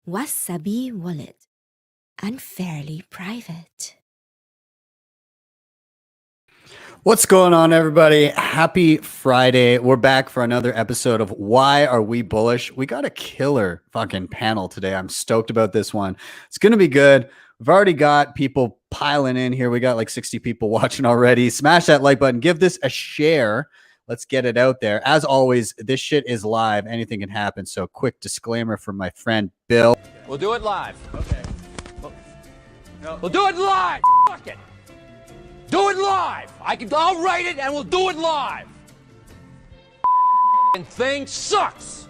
Wasabi wallet. Unfairly private. What's going on, everybody? Happy Friday. We're back for another episode of Why Are We Bullish? We got a killer fucking panel today. I'm stoked about this one. It's going to be good. We've already got people piling in here. We got like 60 people watching already. Smash that like button. Give this a share. Let's get it out there. As always, this shit is live. Anything can happen. So quick disclaimer from my friend Bill. We'll do it live. Okay. We'll do it live. Fuck it. Do it live. I'll write it and we'll do it live. And thing sucks.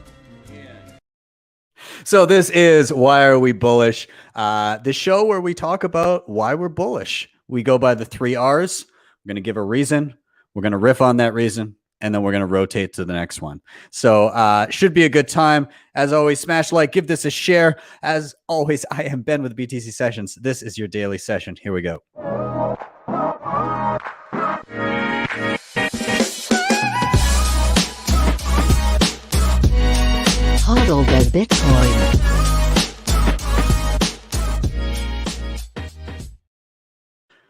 So this is Why Are We Bullish? The show where we talk about why we're bullish. We go by the 3 R's. We're going to give a reason. We're going to riff on that reason. And then we're going to rotate to the next one. So should be a good time. As always, smash like, give this a share. As always, I am Ben with BTC Sessions. This is your daily session. Here we go. Hodl the Bitcoin.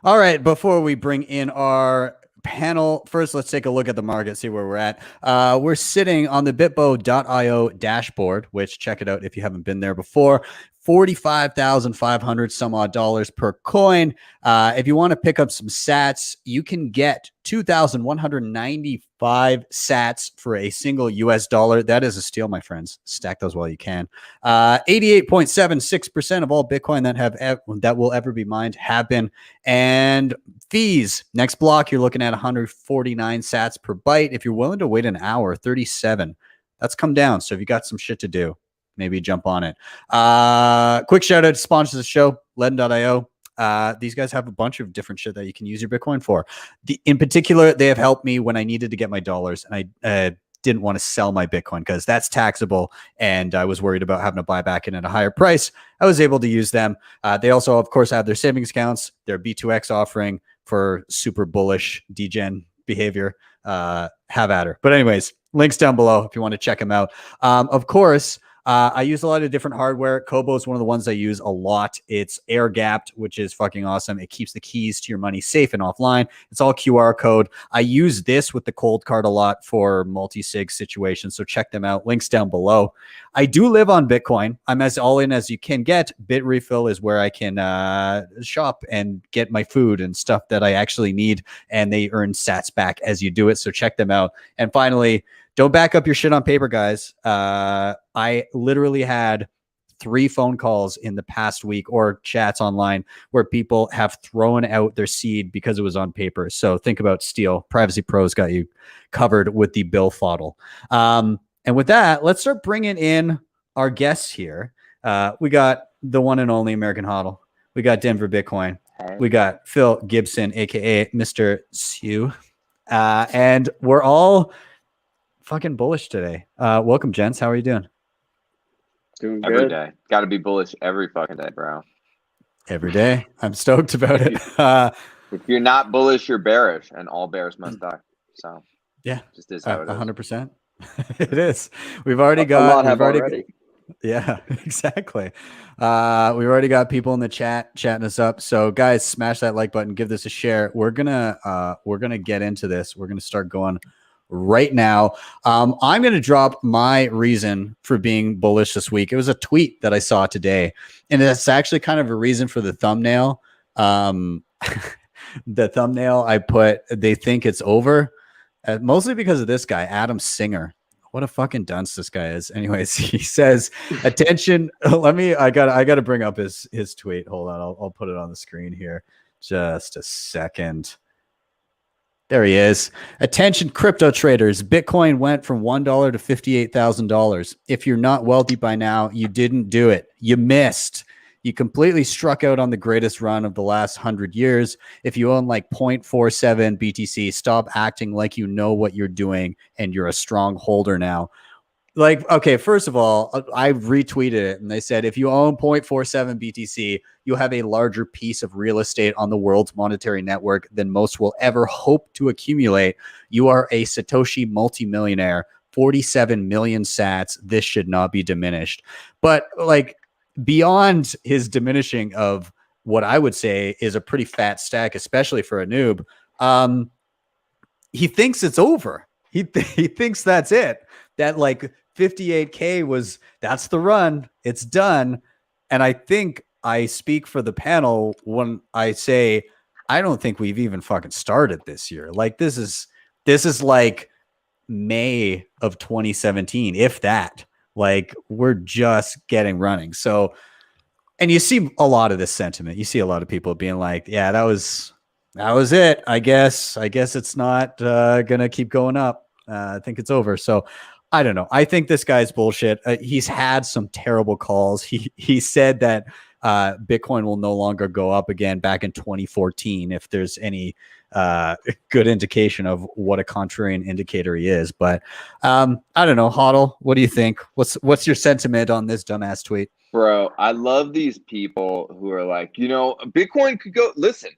All right, before we bring in our panel, first let's take a look at the market, see where we're at. We're sitting on the bitbo.io dashboard, which check it out if you haven't been there before. 45,500 some odd dollars per coin. If you want to pick up some sats, you can get 2,195 sats for a single US dollar. That is a steal, my friends. Stack those while you can. 88.76% of all Bitcoin that will ever be mined have been. And fees, next block, you're looking at 149 sats per byte. If you're willing to wait an hour, 37. That's come down. So if you got some shit to do, maybe jump on it. Quick shout out to sponsors of the show, LEDN.io. These guys have a bunch of different shit that you can use your Bitcoin for. In particular, they have helped me when I needed to get my dollars, and I didn't want to sell my Bitcoin because that's taxable, and I was worried about having to buy back in at a higher price. I was able to use them. They also, of course, have their savings accounts, their B2X offering for super bullish degen behavior. Have at her. But anyways, links down below if you want to check them out. Of course, I use a lot of different hardware. Cobo is one of the ones I use a lot. It's air gapped, which is fucking awesome. It keeps the keys to your money safe and offline. It's all QR code. I use this with the cold card a lot for multi-sig situations. So check them out. Links down below. I do live on Bitcoin. I'm as all in as you can get. Bitrefill is where I can shop and get my food and stuff that I actually need. And they earn sats back as you do it. So check them out. And finally, don't back up your shit on paper, guys. I literally had 3 phone calls in the past week or chats online where people have thrown out their seed because it was on paper. So think about Steal. Privacy Pros got you covered with the BillFodl. And with that, let's start bringing in our guests here. We got the one and only American Hodl. We got Denver Bitcoin. We got Phil Gibson, a.k.a. Mr. Sue. And we're all fucking bullish today. Welcome, gents. How are you doing? Doing good. Every day. Got to be bullish every fucking day, bro. Every day. I'm stoked about it. If you're not bullish, you're bearish, and all bears must die. So yeah, just is how it is. 100%. It is. We've already got. We've already. Yeah, exactly. We've already got people in the chat chatting us up. So guys, smash that like button. Give this a share. We're gonna get into this. We're gonna start going right now. I'm going to drop my reason for being bullish this week. It was a tweet that I saw today, and it's actually kind of a reason for the thumbnail. The thumbnail I put, they think it's over, mostly because of this guy, Adam Singer. What a fucking dunce this guy is. Anyways, he says, attention. I got to bring up his tweet. Hold on. I'll put it on the screen here. Just a second. There he is. Attention, crypto traders. Bitcoin went from $1 to $58,000. If you're not wealthy by now, you didn't do it. You missed. You completely struck out on the greatest run of the last 100 years. If you own like 0.47 BTC, stop acting like you know what you're doing and you're a strong holder now. Like, okay, first of all, I retweeted it and they said, if you own 0.47 BTC, you have a larger piece of real estate on the world's monetary network than most will ever hope to accumulate. You are a Satoshi multimillionaire, 47 million sats. This should not be diminished. But like, beyond his diminishing of what I would say is a pretty fat stack, especially for a noob, he thinks it's over. He thinks that's it. That like 58K that's the run. It's done. And I think I speak for the panel when I say I don't think we've even fucking started this year. Like this is like May of 2017, if that. Like we're just getting running. So, and you see a lot of this sentiment. You see a lot of people being like, yeah, that was it. I guess it's not gonna keep going up. I think it's over. So I don't know. I think this guy's bullshit. He's had some terrible calls. He said that Bitcoin will no longer go up again back in 2014 if there's any good indication of what a contrarian indicator he is. But I don't know. HODL, what do you think? What's your sentiment on this dumbass tweet? Bro, I love these people who are like, you know, Bitcoin could go, listen,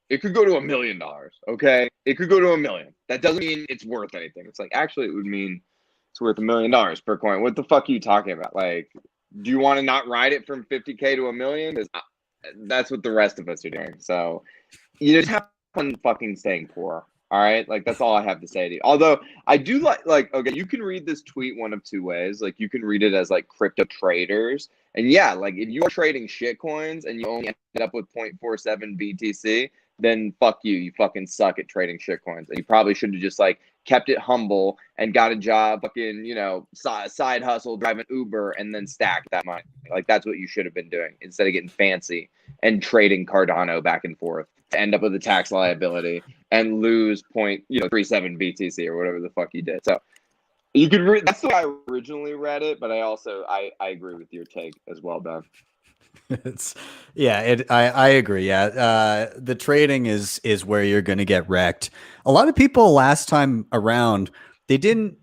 it could go to $1 million, okay? It could go to 1 million. That doesn't mean it's worth anything. It's like, actually, it would mean it's worth $1 million per coin. What the fuck are you talking about? Like, do you want to not ride it from 50K to 1 million? That's what the rest of us are doing. So you just have fun fucking staying poor. All right. Like, that's all I have to say to you. Although I do like, okay, you can read this tweet one of two ways. Like, you can read it as like crypto traders. And yeah, like if you are trading shit coins and you only end up with 0.47 BTC, then fuck you. You fucking suck at trading shit coins. And you probably should have just like kept it humble and got a job, fucking, you know, side hustle, driving Uber, and then stack that money. Like, that's what you should have been doing instead of getting fancy and trading Cardano back and forth to end up with a tax liability and lose 0.37 BTC or whatever the fuck you did. So you could read, that's the way I originally read it, but I agree with your take as well, Ben. I agree. Yeah. The trading is where you're going to get wrecked. A lot of people last time around, they didn't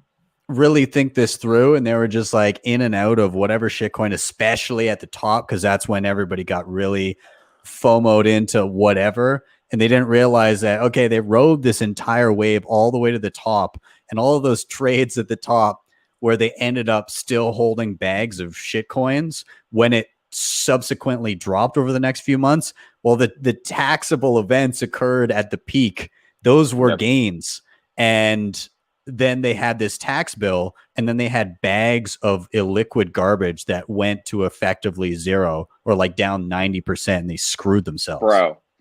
really think this through and they were just like in and out of whatever shitcoin, especially at the top, because that's when everybody got really FOMO'd into whatever. And they didn't realize that, okay, they rode this entire wave all the way to the top, and all of those trades at the top where they ended up still holding bags of shitcoins when it subsequently dropped over the next few months. Well, the taxable events occurred at the peak. Those were gains. And then they had this tax bill, and then they had bags of illiquid garbage that went to effectively zero or like down 90%, and they screwed themselves.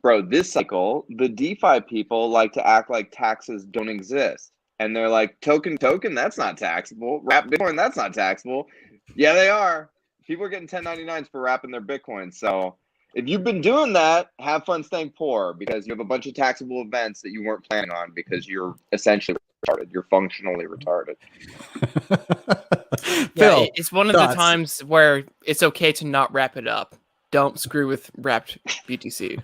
Bro, this cycle, the DeFi people like to act like taxes don't exist. And they're like, token, that's not taxable. Wrap Bitcoin, that's not taxable. Yeah, they are. People are getting 1099s for wrapping their Bitcoin. So if you've been doing that, have fun staying poor, because you have a bunch of taxable events that you weren't planning on because you're essentially retarded. You're functionally retarded. Yeah, it's one of the times where it's okay to not wrap it up. Don't screw with wrapped BTC.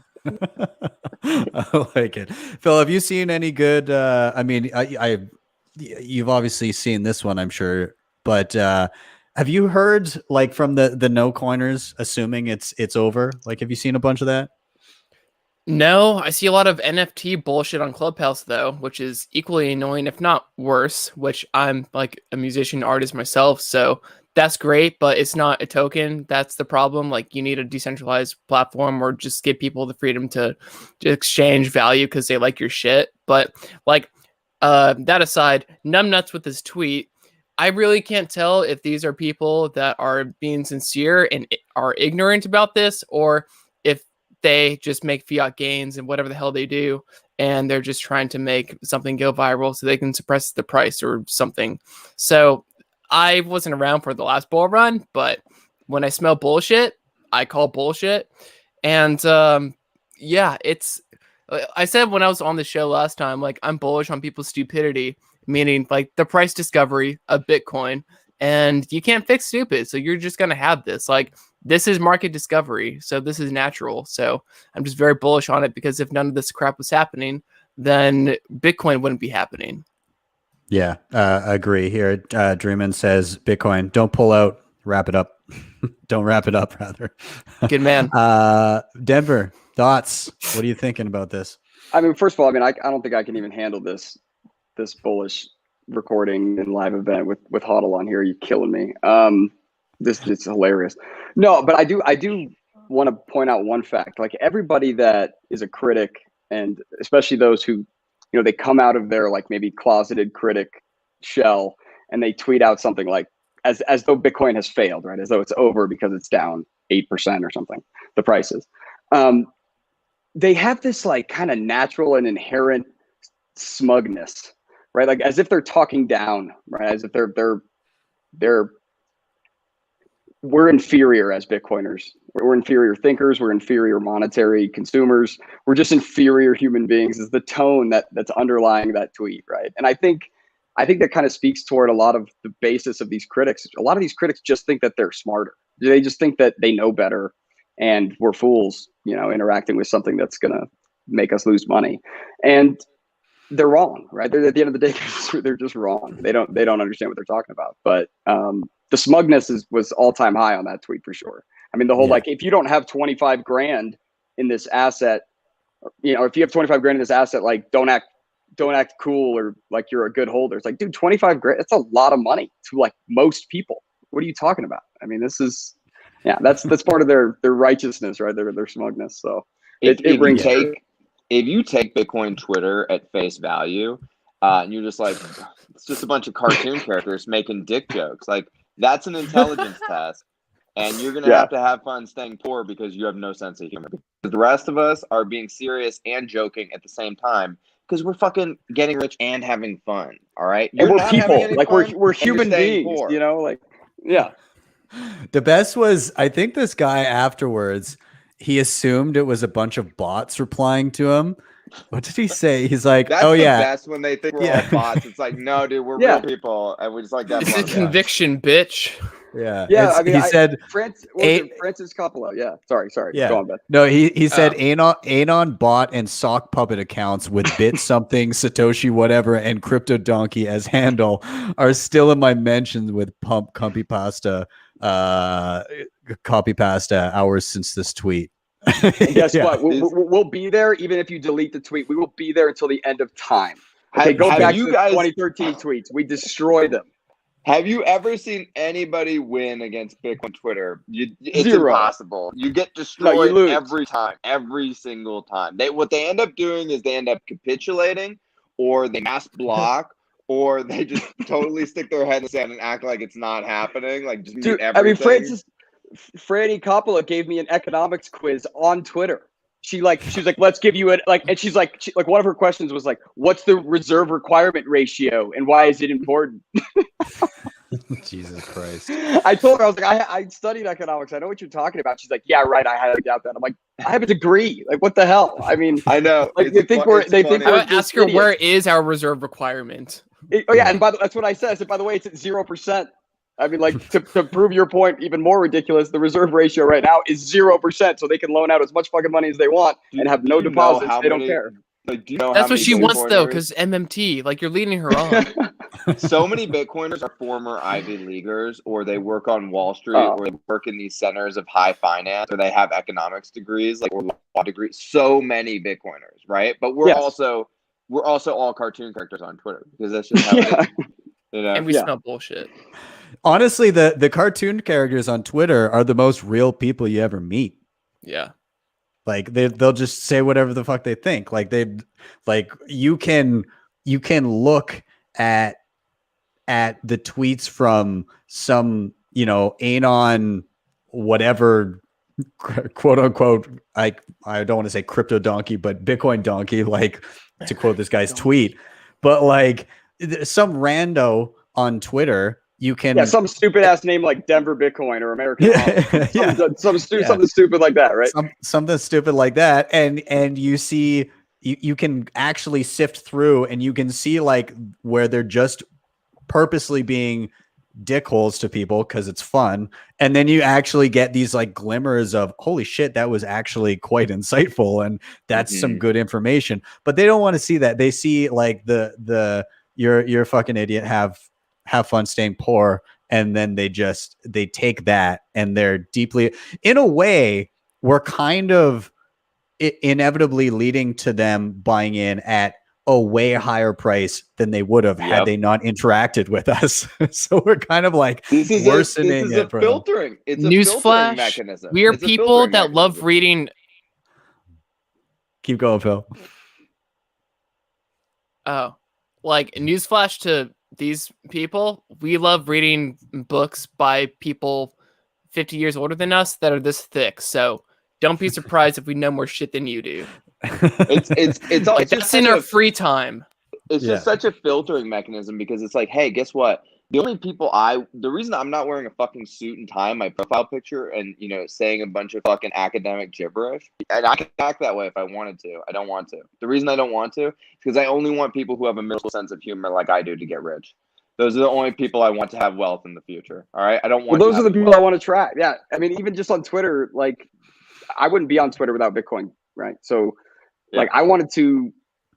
I like it. Phil, have you seen any good I mean, you've obviously seen this one, I'm sure, but have you heard like from the no coiners assuming it's over? Like, have you seen a bunch of that? No, I see a lot of NFT bullshit on Clubhouse though, which is equally annoying, if not worse, which I'm like a musician artist myself, so that's great, but it's not a token. That's the problem. Like, you need a decentralized platform, or just give people the freedom to exchange value because they like your shit. But like, that aside, numbnuts with this tweet, I really can't tell if these are people that are being sincere and are ignorant about this, or if they just make fiat gains and whatever the hell they do, and they're just trying to make something go viral so they can suppress the price or something. So I wasn't around for the last bull run, but when I smell bullshit, I call bullshit. And yeah, I said when I was on the show last time, like, I'm bullish on people's stupidity, meaning like the price discovery of Bitcoin, and you can't fix stupid. So you're just going to have this, like, this is market discovery. So this is natural. So I'm just very bullish on it, because if none of this crap was happening, then Bitcoin wouldn't be happening. Yeah, agree here. Dreamin says, Bitcoin, don't pull out, wrap it up. Don't wrap it up, rather. Good man. Denver, thoughts? What are you thinking about this? I mean, first of all, I mean, I don't think I can even handle this bullish recording and live event with HODL on here. Are you killing me? This is hilarious. No, but I do want to point out one fact. Like everybody that is a critic, and especially those who, they come out of their like maybe closeted critic shell and they tweet out something like as though Bitcoin has failed, right? As though it's over because it's down 8% or something, the prices. They have this like kind of natural and inherent smugness, right? Like as if they're talking down, right? As if we're inferior as Bitcoiners. We're inferior thinkers. We're inferior monetary consumers. We're just inferior human beings is the tone that's underlying that tweet, right? And I think that kind of speaks toward a lot of the basis of these critics. A lot of these critics just think that they're smarter. They just think that they know better and we're fools, interacting with something that's going to make us lose money. And they're wrong, right? At the end of the day, they're just wrong. They don't understand what they're talking about. But the smugness was all time high on that tweet for sure. I mean, the whole like, if you don't have 25 grand in this asset, if you have 25 grand in this asset, like don't act cool or like you're a good holder. It's like, dude, 25 grand, that's a lot of money to like most people. What are you talking about? I mean, this is, that's part of their righteousness, right? Their smugness. So it rings true. If you take Bitcoin Twitter at face value, and you're just like, it's just a bunch of cartoon characters making dick jokes, like that's an intelligence test, and you're gonna have to have fun staying poor because you have no sense of humor. Because the rest of us are being serious and joking at the same time because we're fucking getting rich and having fun. All right, and we're people, like we're human beings, poor. Like The best was, I think this guy afterwards, he assumed it was a bunch of bots replying to him. What did he say? He's like, that's the best when they think we're all bots. It's like, no, dude, we're real people. And we just like that. It's a conviction, bitch. Yeah. I mean, he said Francis Coppola. Yeah. Sorry. Yeah. Go on, Ben. No, he said Anon bot and sock puppet accounts with bit something, Satoshi, whatever, and Crypto Donkey as handle are still in my mentions with pump copy pasta hours since this tweet. And guess what? We'll be there even if you delete the tweet. We will be there until the end of time. Okay, go back to the 2013 tweets. We destroy them. Have you ever seen anybody win against Bitcoin Twitter? It's Zero. Impossible. You get destroyed every time, every single time. What they end up doing is they end up capitulating, or they mass block, or they just totally stick their head in the sand and act like it's not happening. Like just mute everything. I mean, Franny Coppola gave me an economics quiz on Twitter. She's like, let's give you it. Like, and she's like, one of her questions was like, what's the reserve requirement ratio and why is it important? Jesus Christ. I told her, I was like, I studied economics. I know what you're talking about. She's like, yeah, right. I highly doubt that. I'm like, I have a degree. Like, what the hell? I mean, I know. Like, they think we're ask her, where is our reserve requirement? And that's what I said. I said, by the way, it's at 0%. I mean, like, to prove your point even more ridiculous, the reserve ratio right now is 0%, so they can loan out as much fucking money as they want and have no deposits. They don't care. Like, do you know that's what she wants, though, because MMT, like, you're leading her on. So many Bitcoiners are former Ivy Leaguers, or they work on Wall Street, or they work in these centers of high finance, or they have economics degrees, like, or law degrees. So many Bitcoiners, right? But we're also all cartoon characters on Twitter because that's just how it is. You know? And we smell bullshit. Honestly, the cartoon characters on Twitter are the most real people you ever meet. Yeah. Like they'll just say whatever the fuck they think. Like you can look at the tweets from some, Anon whatever, quote unquote, I don't want to say crypto donkey, but Bitcoin donkey, like to quote this guy's tweet. But like some rando on Twitter, you can some stupid ass name like Denver Bitcoin or American something stupid like that, right? Something stupid like that, and you see you can actually sift through and you can see like where they're just purposely being dickholes to people because it's fun, and then you actually get these like glimmers of holy shit, that was actually quite insightful and that's some good information. But they don't want to see that. They see like the you're a fucking idiot, have fun staying poor, and then they take that and they're deeply, in a way, we're kind of inevitably leading to them buying in at a way higher price than they would have had Yep. they not interacted with us. So we're kind of like This is worsening a it for them. filtering. It's a filtering Newsflash: mechanism. we are It's a people filtering that love mechanism. reading. Keep going, Phil. Oh, like newsflash to these people: we love reading books by people 50 years older than us that are this thick. So don't be surprised if we know more shit than you do. It's all Like, it's just that's in such our a- free time. It's Yeah. just such a filtering mechanism because it's like, hey, guess what? The only people the reason I'm not wearing a fucking suit and tie in my profile picture and, you know, saying a bunch of fucking academic gibberish, and I can act that way if I wanted to. I don't want to. The reason I don't want to is because I only want people who have a middle sense of humor like I do to get rich. Those are the only people I want to have wealth in the future. All right. I don't Well, want. those you are the having people wealth. I want to track. Yeah. I mean, even just on Twitter, like I wouldn't be on Twitter without Bitcoin. Right. So like I wanted to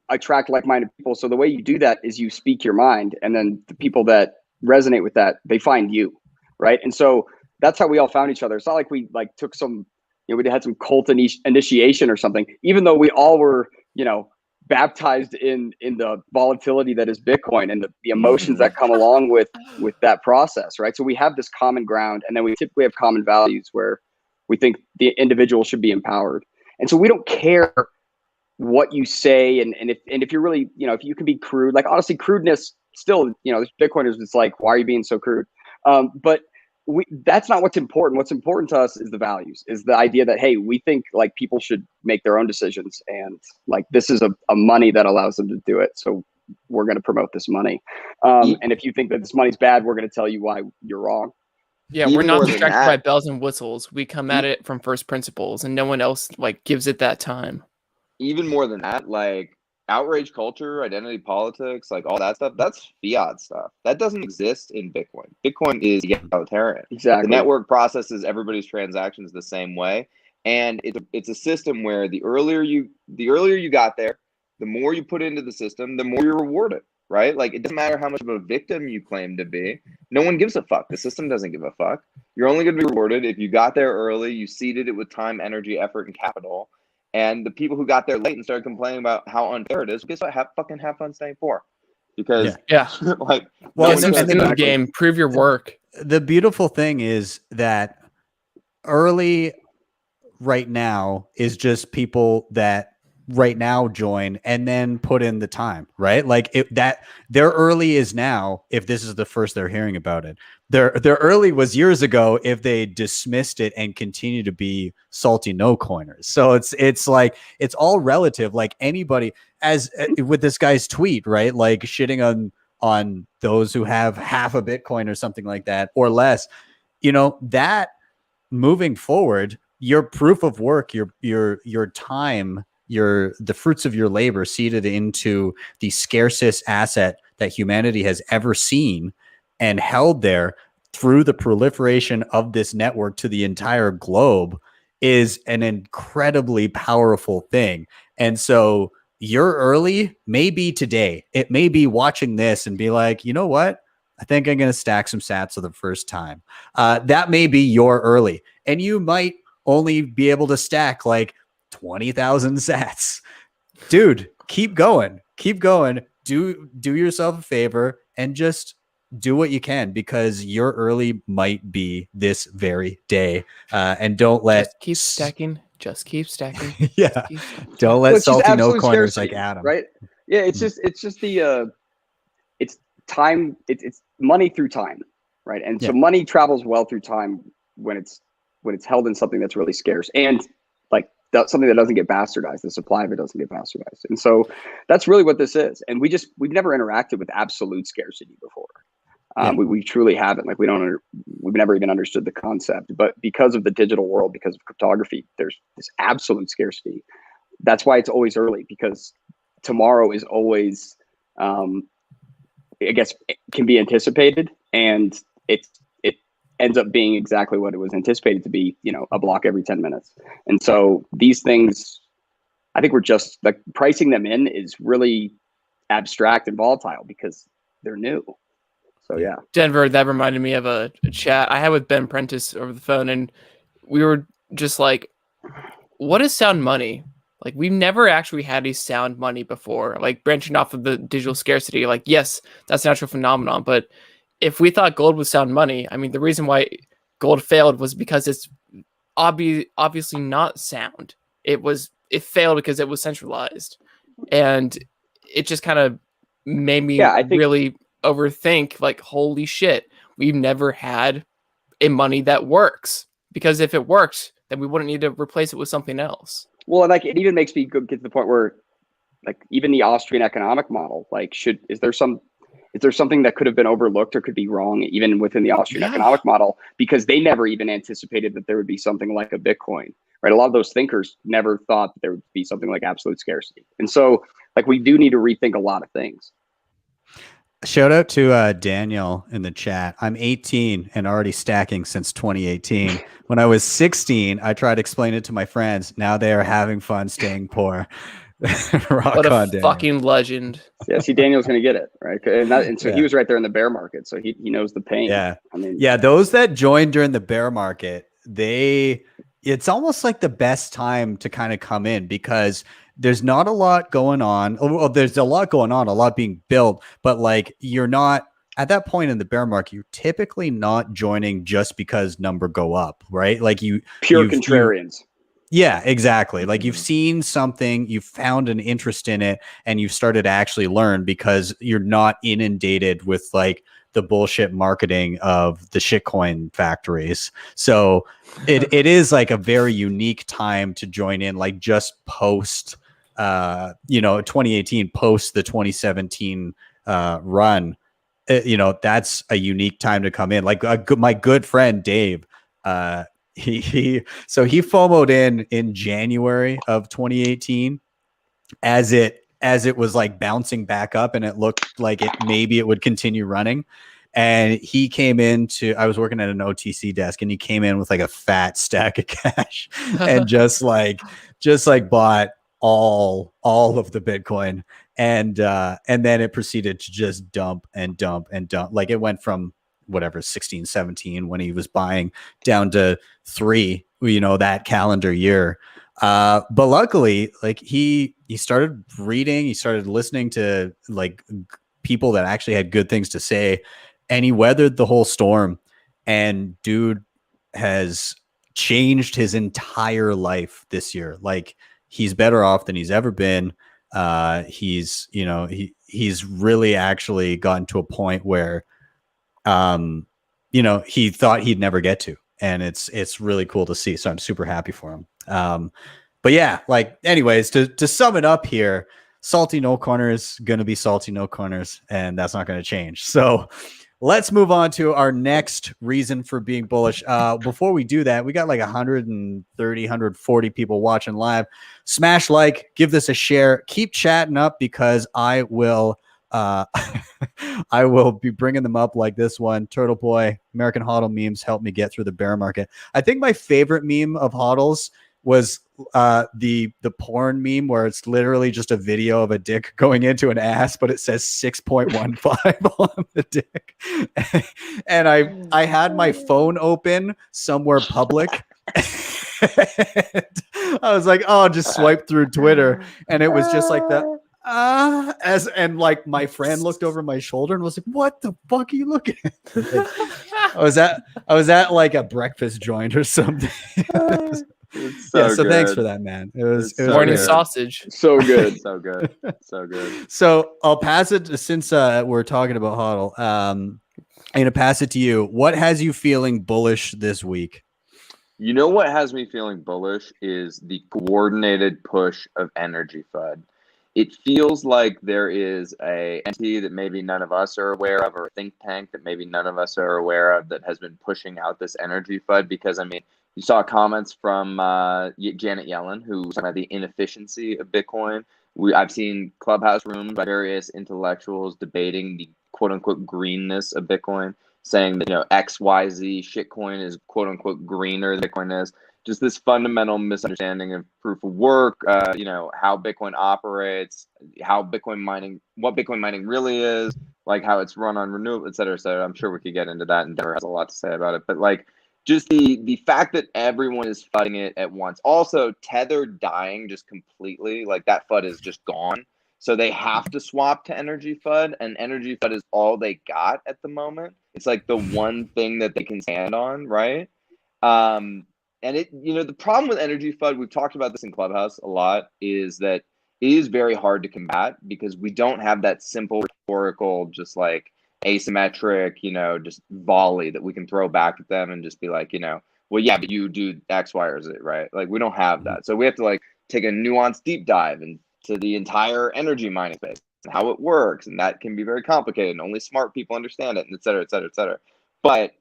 attract like-minded people. So the way you do that is you speak your mind, and then the people that resonate with that, they find you. Right. And so that's how we all found each other. It's not like we like took some, you know, we had some cult initiation or something, even though we all were, you know, baptized in the volatility that is Bitcoin and the emotions that come along with that process, right? So we have this common ground, and then we typically have common values where we think the individual should be empowered. And so we don't care what you say, and if you're really, you know, if you can be crude, like honestly, crudeness still, you know, there's Bitcoiners, it's like, why are you being so crude? But that's not what's important. What's important to us is the values, is the idea that, hey, we think like people should make their own decisions, and like this is a money that allows them to do it. So we're going to promote this money. And if you think that this money's bad, we're going to tell you why you're wrong. Yeah, Even we're not more than distracted that- by bells and whistles. We come at it from first principles, and no one else like gives it that time. Even more than that, like outrage culture, identity politics, like all that stuff, that's fiat stuff. That doesn't exist in Bitcoin. Bitcoin is egalitarian. Exactly. The network processes everybody's transactions the same way, and it's a system where the earlier you got there, the more you put into the system, the more you're rewarded, right? Like it doesn't matter how much of a victim you claim to be. No one gives a fuck. The system doesn't give a fuck. You're only going to be rewarded if you got there early, you seeded it with time, energy, effort, and capital. And the people who got there late and started complaining about how unfair it is, guess what? Have fun staying poor. Because Yeah. like Well, Get some and skin in the game. Prove your work. the beautiful thing is that early right now is just people that right now join and then put in the time, right? Like that their early is now if this is the first they're hearing about it. Their early was years ago if they dismissed it and continue to be salty no coiners. So it's like it's all relative. Like anybody, as with this guy's tweet, right? Like shitting on those who have half a Bitcoin or something like that or less, you know, that moving forward, your proof of work, your time, the fruits of your labor seeded into the scarcest asset that humanity has ever seen and held there through the proliferation of this network to the entire globe is an incredibly powerful thing. And so your early may be today. It may be watching this and be like, you know what? I think I'm going to stack some sats for the first time. That may be your early. And you might only be able to stack like 20,000 sats. Dude, keep going. Keep going. Do yourself a favor and just do what you can because your early might be this very day. And don't let Just keep stacking. Just keep stacking. yeah. Just keep stacking. Don't let Well, it's just salty no absolute coiners scarcity, like Adam. right? Yeah, it's just the it's time. It's money through time, right? And so money travels well through time when it's held in something that's really scarce and like something that doesn't get bastardized. The supply of it doesn't get bastardized, and so that's really what this is. And we've never interacted with absolute scarcity before. We truly haven't. Like we've never even understood the concept. But because of the digital world, because of cryptography, there's this absolute scarcity. That's why it's always early, because tomorrow is always, I guess, it can be anticipated, and it ends up being exactly what it was anticipated to be. You know, a block every 10 minutes. And so these things, I think we're just like pricing them in is really abstract and volatile because they're new. So yeah, Denver, that reminded me of a chat I had with Ben Prentice over the phone, and we were just like, what is sound money? Like we've never actually had a sound money before, like branching off of the digital scarcity. Like, yes, that's a natural phenomenon, but if we thought gold was sound money, I mean, the reason why gold failed was because it's obviously not sound. It failed because it was centralized, and it just kind of made me Yeah, I think really overthink. Like, holy shit, we've never had a money that works, because if it worked, then we wouldn't need to replace it with something else. well, like it even makes me get to the point where like even the Austrian economic model, like is there something that could have been overlooked or could be wrong even within the Austrian economic model, because they never even anticipated that there would be something like a Bitcoin, right? A lot of those thinkers never thought that there would be something like absolute scarcity. And so like we do need to rethink a lot of things. Shout out to Daniel in the chat. I'm 18 and already stacking since 2018. When I was 16, I tried to explain it to my friends. Now they are having fun staying poor. Rock What a on, Daniel. fucking legend. Yeah, see, Daniel's going to get it, right? And so Yeah. he was right there in the bear market, so he knows the pain. Yeah. I mean, Yeah, those that joined during the bear market, it's almost like the best time to kind of come in, because there's not a lot going on. Well, there's a lot going on, a lot being built, but like you're not at that point in the bear market, you're typically not joining just because number go up, right? Like pure contrarians. Yeah, exactly. Like you've seen something, you've found an interest in it, and you've started to actually learn because you're not inundated with like the bullshit marketing of the shitcoin factories. So it is like a very unique time to join in, like just post 2018, post the 2017 run. That's a unique time to come in. Like my good friend Dave, he FOMO'd in January of 2018 as it was like bouncing back up, and it looked like maybe it would continue running. And he came into, I was working at an OTC desk, and he came in with like a fat stack of cash and just like bought all of the Bitcoin. And then it proceeded to just dump and dump and dump. Like it went from whatever 16, 17 when he was buying down to 3, that calendar year. But luckily, like he started reading, he started listening to like people that actually had good things to say, and he weathered the whole storm. And dude has changed his entire life this year. Like he's better off than he's ever been. He's really actually gotten to a point where he thought he'd never get to, and it's really cool to see. So I'm super happy for him. But yeah, like anyways, to sum it up here, salty no corners gonna be salty no corners, and that's not gonna change. So let's move on to our next reason for being bullish. Before we do that, we got like 130, 140 people watching live. Smash like, give this a share, keep chatting up, because I will be bringing them up, like this one. Turtle Boy, American HODL memes help me get through the bear market. I think my favorite meme of HODLs was the porn meme where it's literally just a video of a dick going into an ass, but it says 6.15 on the dick. And I had my phone open somewhere public. I was like, oh, just swipe through Twitter, and it was just like that. And like my friend looked over my shoulder and was like, what the fuck are you looking at? Like, I was at like a breakfast joint or something. So thanks for that, man. It was Morning great. sausage. So good. So good. So good. So I'll pass it, since we're talking about HODL. I'm gonna pass it to you. What has you feeling bullish this week? You know what has me feeling bullish is the coordinated push of energy FUD. It feels like there is a entity that maybe none of us are aware of, or a think tank that maybe none of us are aware of, that has been pushing out this energy FUD. Because I mean, you saw comments from Janet Yellen, who was talking about the inefficiency of Bitcoin. I've seen clubhouse rooms by various intellectuals debating the quote unquote greenness of Bitcoin, saying that XYZ shitcoin is quote unquote greener than Bitcoin is. Just this fundamental misunderstanding of proof of work, how Bitcoin operates, what Bitcoin mining really is, like how it's run on renewable, et cetera, et cetera. I'm sure we could get into that, and Deborah has a lot to say about it. But like, just the fact that everyone is FUDing it at once. Also, Tether dying just completely, like that FUD is just gone. So they have to swap to Energy FUD, and Energy FUD is all they got at the moment. It's like the one thing that they can stand on, right? And it, the problem with Energy FUD, we've talked about this in Clubhouse a lot, is that it is very hard to combat because we don't have that simple rhetorical, just like asymmetric, just volley that we can throw back at them and just be like, well, yeah, but you do X, Y, or Z, right? Like we don't have that. So we have to like take a nuanced deep dive into the entire energy mining space and how it works. And that can be very complicated and only smart people understand it, and et cetera, et cetera, et cetera. But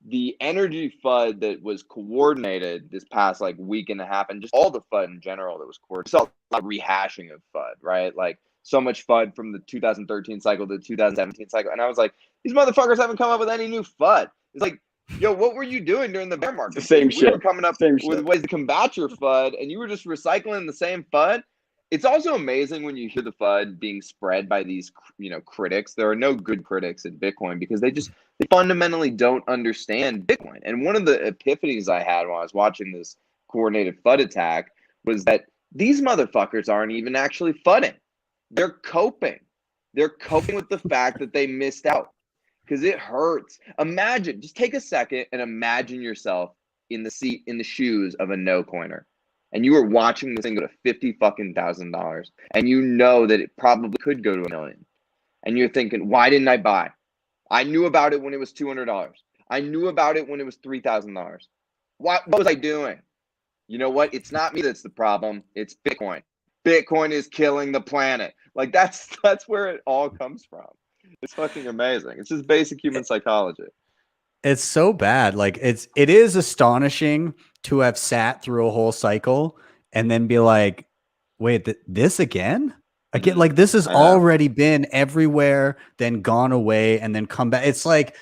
the Energy FUD that was coordinated this past like week and a half, and just all the FUD in general that was coordinated, saw a lot of rehashing of FUD, right? Like so much FUD from the 2013 cycle to the 2017 cycle. And I was like, these motherfuckers haven't come up with any new FUD. It's like, yo, what were you doing during the bear market? The same we shit. were coming up with ways to combat your FUD, and you were just recycling the same FUD. It's also amazing when you hear the FUD being spread by these, critics. There are no good critics in Bitcoin because they fundamentally don't understand Bitcoin. And one of the epiphanies I had while I was watching this coordinated FUD attack was that these motherfuckers aren't even actually FUDing. They're coping. They're coping with the fact that they missed out because it hurts. Imagine, just take a second and imagine yourself in the shoes of a no coiner. And you were watching this thing go to $50,000, and you know that it probably could go to $1 million. And you're thinking, why didn't I buy? I knew about it when it was $200. I knew about it when it was $3,000. What was I doing? You know what? It's not me that's the problem. It's Bitcoin. Bitcoin is killing the planet. Like that's where it all comes from. It's fucking amazing. It's just basic human psychology. It's so bad. Like it is astonishing to have sat through a whole cycle and then be like, wait, this again? Again, like this has already been everywhere, then gone away and then come back. It's like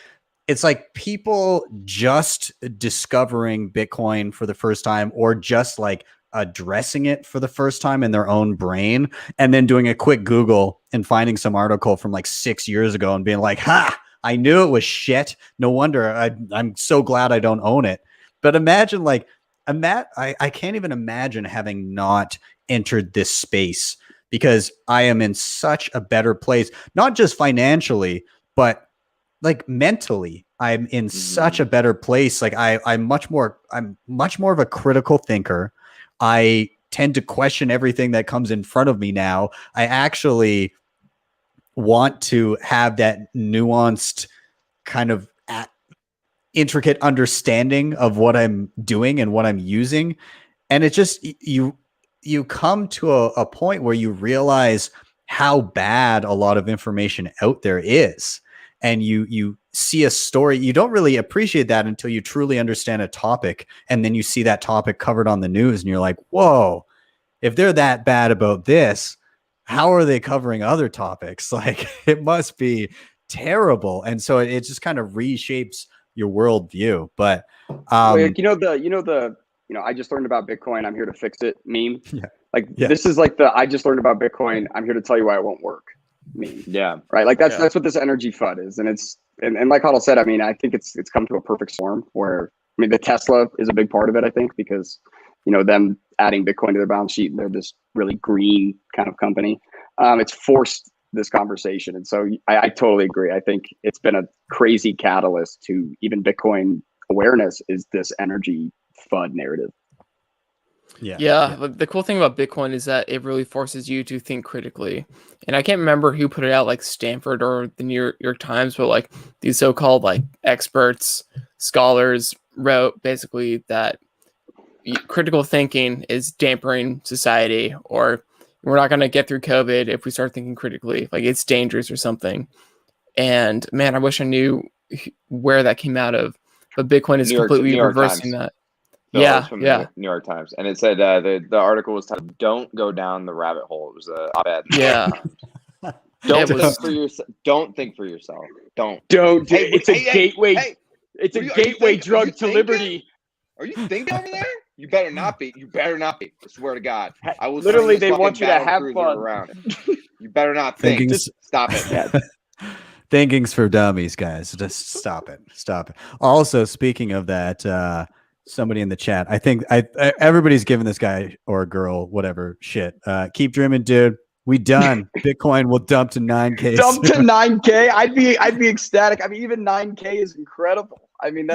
people just discovering Bitcoin for the first time, or just like addressing it for the first time in their own brain, and then doing a quick Google and finding some article from like 6 years ago and being like, ha, I knew it was shit. No wonder I'm so glad I don't own it. But imagine like, I can't even imagine having not entered this space, because I am in such a better place, not just financially, but like mentally. I'm in such a better place. Like I'm much more of a critical thinker. I tend to question everything that comes in front of me now. I actually want to have that nuanced kind of intricate understanding of what I'm doing and what I'm using. And it just, you come to a point where you realize how bad a lot of information out there is. And you see a story, you don't really appreciate that until you truly understand a topic. And then you see that topic covered on the news and you're like, whoa, if they're that bad about this, how are they covering other topics? Like it must be terrible. And so it just kind of reshapes your worldview. But I just learned about Bitcoin, I'm here to fix it meme. This is like I just learned about Bitcoin, I'm here to tell you why it won't work meme. Yeah. Right. Like that's what this Energy FUD is. And like HODL said, I mean, I think it's come to a perfect storm where, I mean, the Tesla is a big part of it, I think, because, them adding Bitcoin to their balance sheet, and they're this really green kind of company. It's forced this conversation. And so I totally agree. I think it's been a crazy catalyst to even Bitcoin awareness is this Energy FUD narrative. Yeah. The cool thing about Bitcoin is that it really forces you to think critically. And I can't remember who put it out, like Stanford or the New York Times, but like these so-called like experts, scholars wrote basically that critical thinking is dampening society, or we're not going to get through COVID if we start thinking critically, like it's dangerous or something. And man, I wish I knew where that came out of, but Bitcoin is completely reversing that. No, from the New York Times, and it said the article was titled "Don't Go Down the Rabbit Hole." It was an op-ed. Don't think for yourself. Don't. It's a gateway. It's a gateway drug to liberty. Are you thinking over there? You better not be. You better not be. I swear to God, I will. Literally, they want you to have fun. Around. You better not think. Just stop it. Thinking's for dummies, guys. Just stop it. Stop it. Also, speaking of that, somebody in the chat, I think everybody's giving this guy or girl, whatever, shit. Keep dreaming, dude. We done. Bitcoin will dump to 9K. Dump to soon. 9K. I'd be ecstatic. I mean, even 9K is incredible. I mean,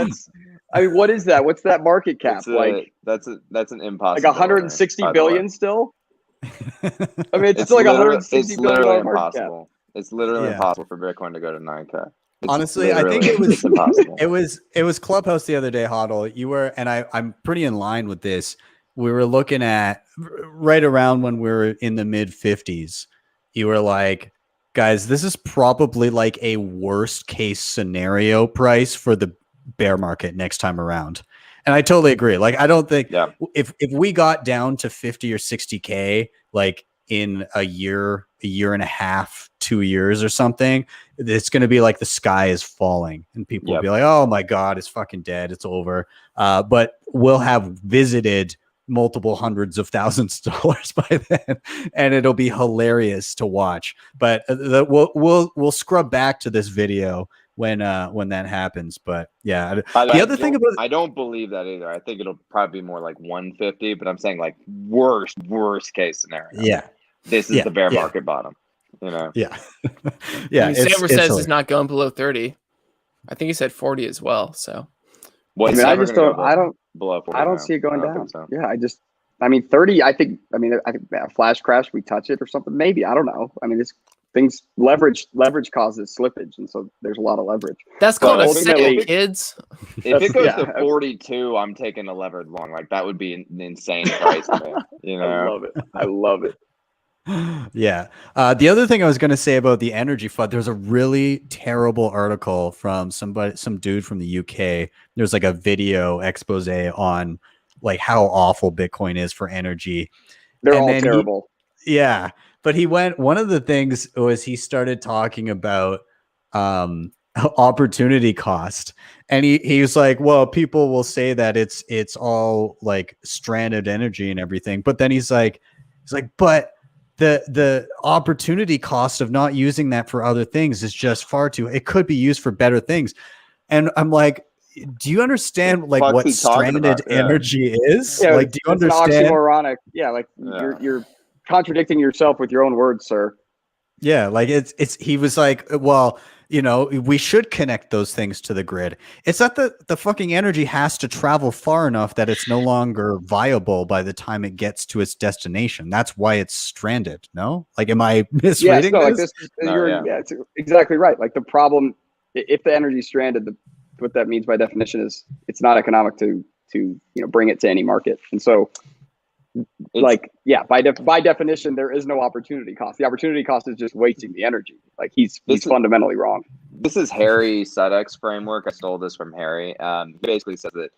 what is that? What's that market cap? That's an impossible. Like 160 billion still? I mean, it's still like literally, 160 it's billion literally market cap. impossible. It's literally impossible for Bitcoin to go to 9K. Honestly, I think it was it's impossible. it was Clubhouse the other day, Hodl. You were, and I'm pretty in line with this. We were looking at right around when we were in the mid 50s. You were like, guys, this is probably like a worst case scenario price for the bear market next time around. And I totally agree. Like, I don't think if we got down to 50 or 60K, like in a year and a half, 2 years or something, it's going to be like the sky is falling and people will be like, oh my God, it's fucking dead. It's over. But we'll have visited multiple hundreds of thousands of dollars by then, and it'll be hilarious to watch. But we'll scrub back to this video when that happens. But yeah, the other thing about I don't believe that either. I think it'll probably be more like 150, but I'm saying like worst case scenario. Yeah, this is the bear market bottom. You know. Yeah, yeah. Saber says it's not going below 30. I think he said 40 as well. So. Well, I mean, I just don't. I don't. Below 40 I don't see it going down. So. Yeah, I mean, 30. I think a flash crash, we touch it or something. Maybe, I don't know. I mean, it's things leverage causes slippage, and so there's a lot of leverage. That's called a second, kids. If it goes to 42, I'm taking a levered long. Like that would be an insane price. You know, I love it. Yeah. The other thing I was going to say about the energy flood, there's a really terrible article from some dude from the UK. There's like a video expose on like how awful Bitcoin is for energy. They're all terrible. But one of the things was he started talking about opportunity cost. And he was like, well, people will say that it's all like stranded energy and everything. But then he's like, but the opportunity cost of not using that for other things is just far too, it could be used for better things. And I'm like, do you understand like what stranded energy is? Yeah, like, do you understand? An oxymoronic. Yeah. Like you're contradicting yourself with your own words, sir. Yeah. Like he was like, well, you know, we should connect those things to the grid. It's that the fucking energy has to travel far enough that it's no longer viable by the time it gets to its destination. That's why it's stranded. No? Like, am I misreading this? It's exactly right. Like the problem, if the energy is stranded, what that means by definition is it's not economic to bring it to any market. And so by definition, there is no opportunity cost. The opportunity cost is just wasting the energy. Like he's fundamentally wrong. This is Harry Sudek's framework. I stole this from Harry. He basically says that,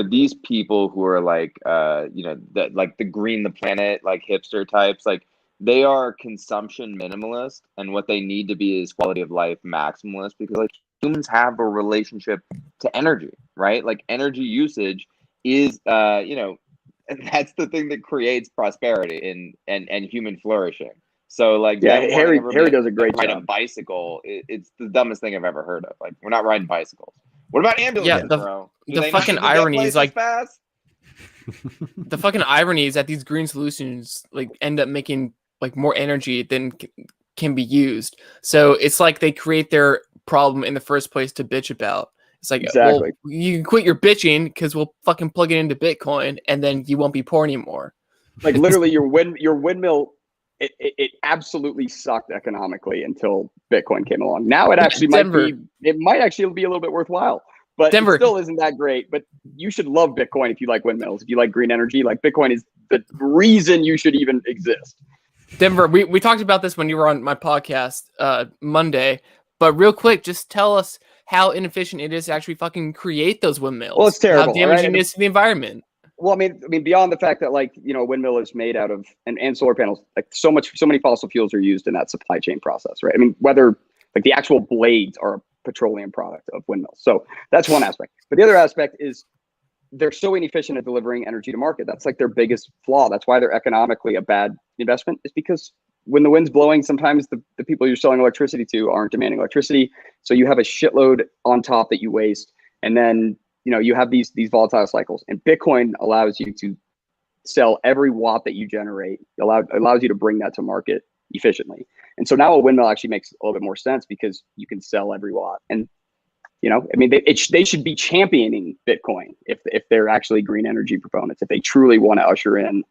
these people who are like, like the green the planet, like hipster types, like they are consumption minimalist, and what they need to be is quality of life maximalist, because like humans have a relationship to energy, right? Like energy usage is, and that's the thing that creates prosperity and human flourishing. So like, Harry does a great job. Ride a bicycle, it's the dumbest thing I've ever heard of. Like, we're not riding bicycles. What about ambulances, bro? The fucking irony is like fast? The fucking irony is that these green solutions like end up making like more energy than can be used. So it's like they create their problem in the first place to bitch about. It's like, well, you can quit your bitching because we'll fucking plug it into Bitcoin and then you won't be poor anymore. Like literally your windmill, it absolutely sucked economically until Bitcoin came along. Now it actually might actually be a little bit worthwhile, but it still isn't that great. But you should love Bitcoin if you like windmills, if you like green energy. Like Bitcoin is the reason you should even exist. Denver, we talked about this when you were on my podcast Monday, but real quick, just tell us how inefficient it is to actually fucking create those windmills. Well, it's terrible. How damaging it is to the environment. Well, I mean, beyond the fact that a windmill is made out of and solar panels, like so many fossil fuels are used in that supply chain process, right? I mean, whether like the actual blades are a petroleum product of windmills. So that's one aspect. But the other aspect is they're so inefficient at delivering energy to market. That's like their biggest flaw. That's why they're economically a bad investment, is because when the wind's blowing, sometimes the people you're selling electricity to aren't demanding electricity. So you have a shitload on top that you waste. And then, you have these volatile cycles, and Bitcoin allows you to sell every watt that you generate. Allows you to bring that to market efficiently. And so now a windmill actually makes a little bit more sense because you can sell every watt. And, they should be championing Bitcoin if they're actually green energy proponents. If they truly want to usher in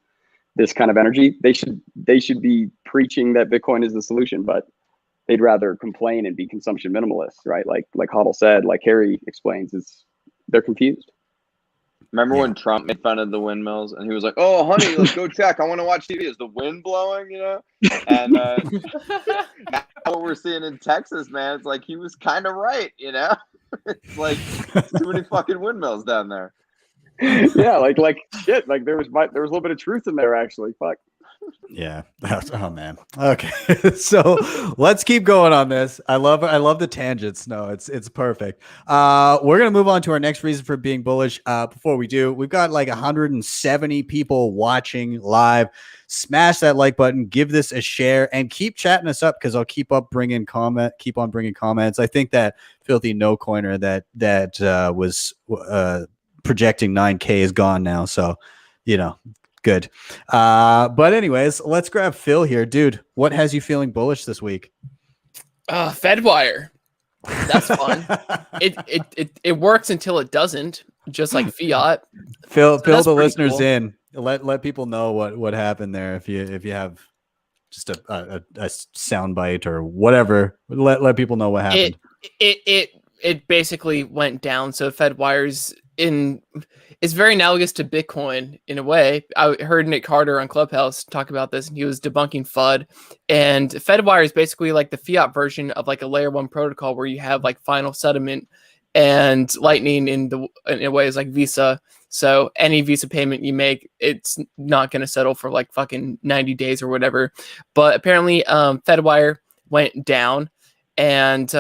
this kind of energy, they should be preaching that Bitcoin is the solution, but they'd rather complain and be consumption minimalists, right? Like HODL said, like Harry explains, they're confused. Remember when Trump made fun of the windmills and he was like, "Oh, honey, let's go check. I want to watch TV. Is the wind blowing?" And now what we're seeing in Texas, man, it's like he was kind of right. It's like too many fucking windmills down there. Yeah, like shit. Like there was a little bit of truth in there actually. Fuck. Yeah. Oh man. Okay. So let's keep going on this. I love the tangents. No, it's perfect. We're gonna move on to our next reason for being bullish. Before we do, we've got like 170 people watching live. Smash that like button, give this a share, and keep chatting us up because I'll keep on bringing comments. I think that filthy no coiner that was projecting 9K is gone now. So, good. But anyways, let's grab Phil here. Dude, what has you feeling bullish this week? Fedwire. That's fun. It works until it doesn't, just like fiat. Fill the listeners cool. in. Let people know what happened there. If you have just a sound bite or whatever, let people know what happened. It basically went down. So Fedwire's it's very analogous to Bitcoin in a way. I heard Nick Carter on Clubhouse talk about this, and he was debunking FUD. And Fedwire is basically like the fiat version of like a layer 1 protocol where you have like final settlement, and Lightning in a way is like Visa. So any Visa payment you make, it's not going to settle for like fucking 90 days or whatever. But apparently Fedwire went down. And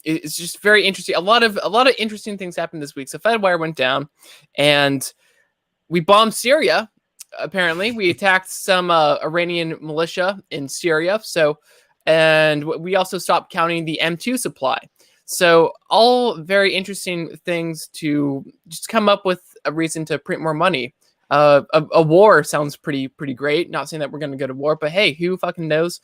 it's just very interesting. A lot of interesting things happened this week. So Fedwire went down, and we bombed Syria. Apparently, we attacked some Iranian militia in Syria. So, and we also stopped counting the M2 supply. So, all very interesting things to just come up with a reason to print more money. A war sounds pretty great. Not saying that we're going to go to war, but hey, who fucking knows?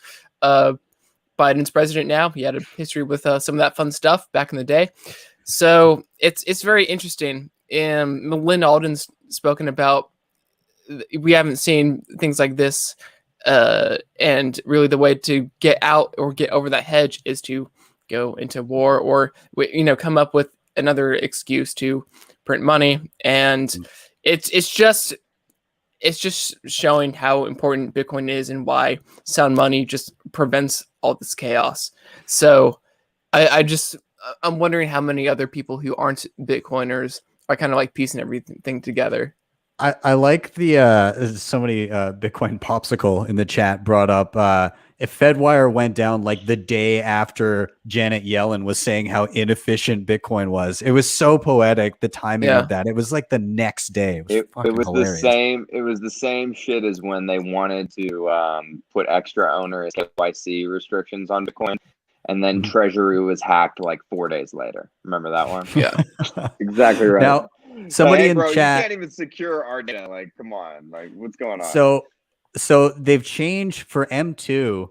Biden's president now. He had a history with some of that fun stuff back in the day. So it's very interesting. Melinda Alden's spoken about, we haven't seen things like this. And really the way to get out or get over that hedge is to go into war or, come up with another excuse to print money. And it's just showing how important Bitcoin is and why sound money just prevents all this chaos. So I'm wondering how many other people who aren't Bitcoiners are kind of like piecing everything together. I like the somebody Bitcoin popsicle in the chat brought up if Fedwire went down like the day after Janet Yellen was saying how inefficient Bitcoin was. It was so poetic, the timing of that. It was like the next day. It was hilarious. It was the same shit as when they wanted to put extra onerous KYC restrictions on Bitcoin, and then Treasury was hacked like 4 days later. Remember that one? Yeah. Exactly right. Now, somebody in bro, chat, you can't even secure our data. Like, come on, like, what's going on? So they've changed for M2.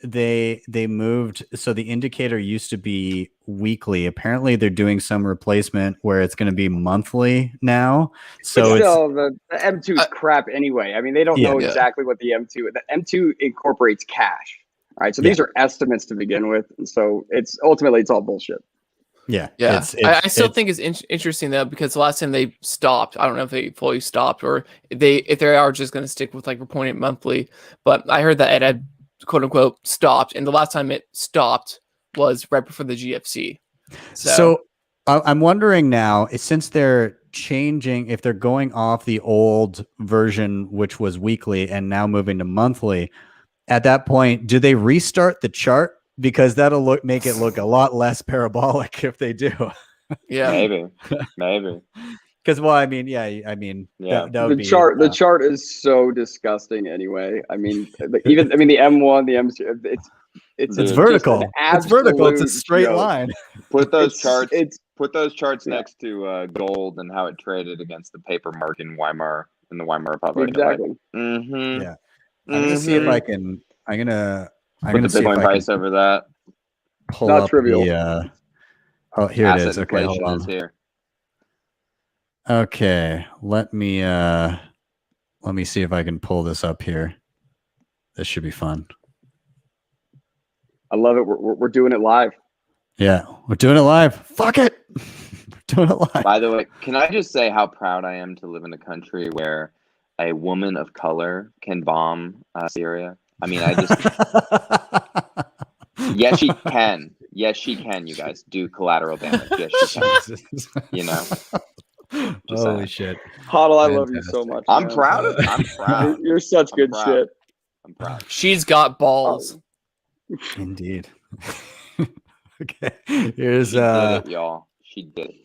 They moved. So the indicator used to be weekly. Apparently, they're doing some replacement where it's going to be monthly now. So but still, the M2 is crap anyway. I mean, they don't know exactly what the M2 incorporates cash. All right, so these are estimates to begin with, and so it's all bullshit. Yeah. I still think it's interesting though, because the last time they stopped, I don't know if they fully stopped or if they are just going to stick with like reporting it monthly. But I heard that it had quote unquote stopped, and the last time it stopped was right before the GFC. So I'm wondering now, since they're changing, if they're going off the old version, which was weekly, and now moving to monthly, at that point, do they restart the chart? Because that'll make it look a lot less parabolic if they do. Yeah, maybe. Because well, I mean, yeah, I mean, Yeah. that would The be chart is so disgusting anyway. I mean, even the M1, the M2, it's it's Dude, vertical. just an It's vertical. It's a absolute straight joke. line. put those It's charts. it's Put those charts yeah, next to gold and how it traded against the paper mark in the Weimar Republic. exactly. Mm-hmm. Yeah, I'm gonna see if I can. I'm Put gonna the see if Bitcoin I can price over that. pull Not up trivial. the. Oh, here it Asset is. Okay, hold inflation is on. here. Okay, let me see if I can pull this up here. This should be fun. I love it. We're doing it live. Yeah, we're doing it live. Fuck it. We're doing it live. By the way, can I just say how proud I am to live in a country where a woman of color can bomb Syria? I mean, I just yes, she can. Yes, she can. You guys do collateral damage. Yes, she can. Jesus. You know. Just Holy saying. shit. Huddle, I love you so Fantastic. much. I'm man. proud of it. I'm proud. You're such I'm good proud. shit. I'm proud. She's got balls. Indeed. Okay. Here's She did it, y'all. She did it.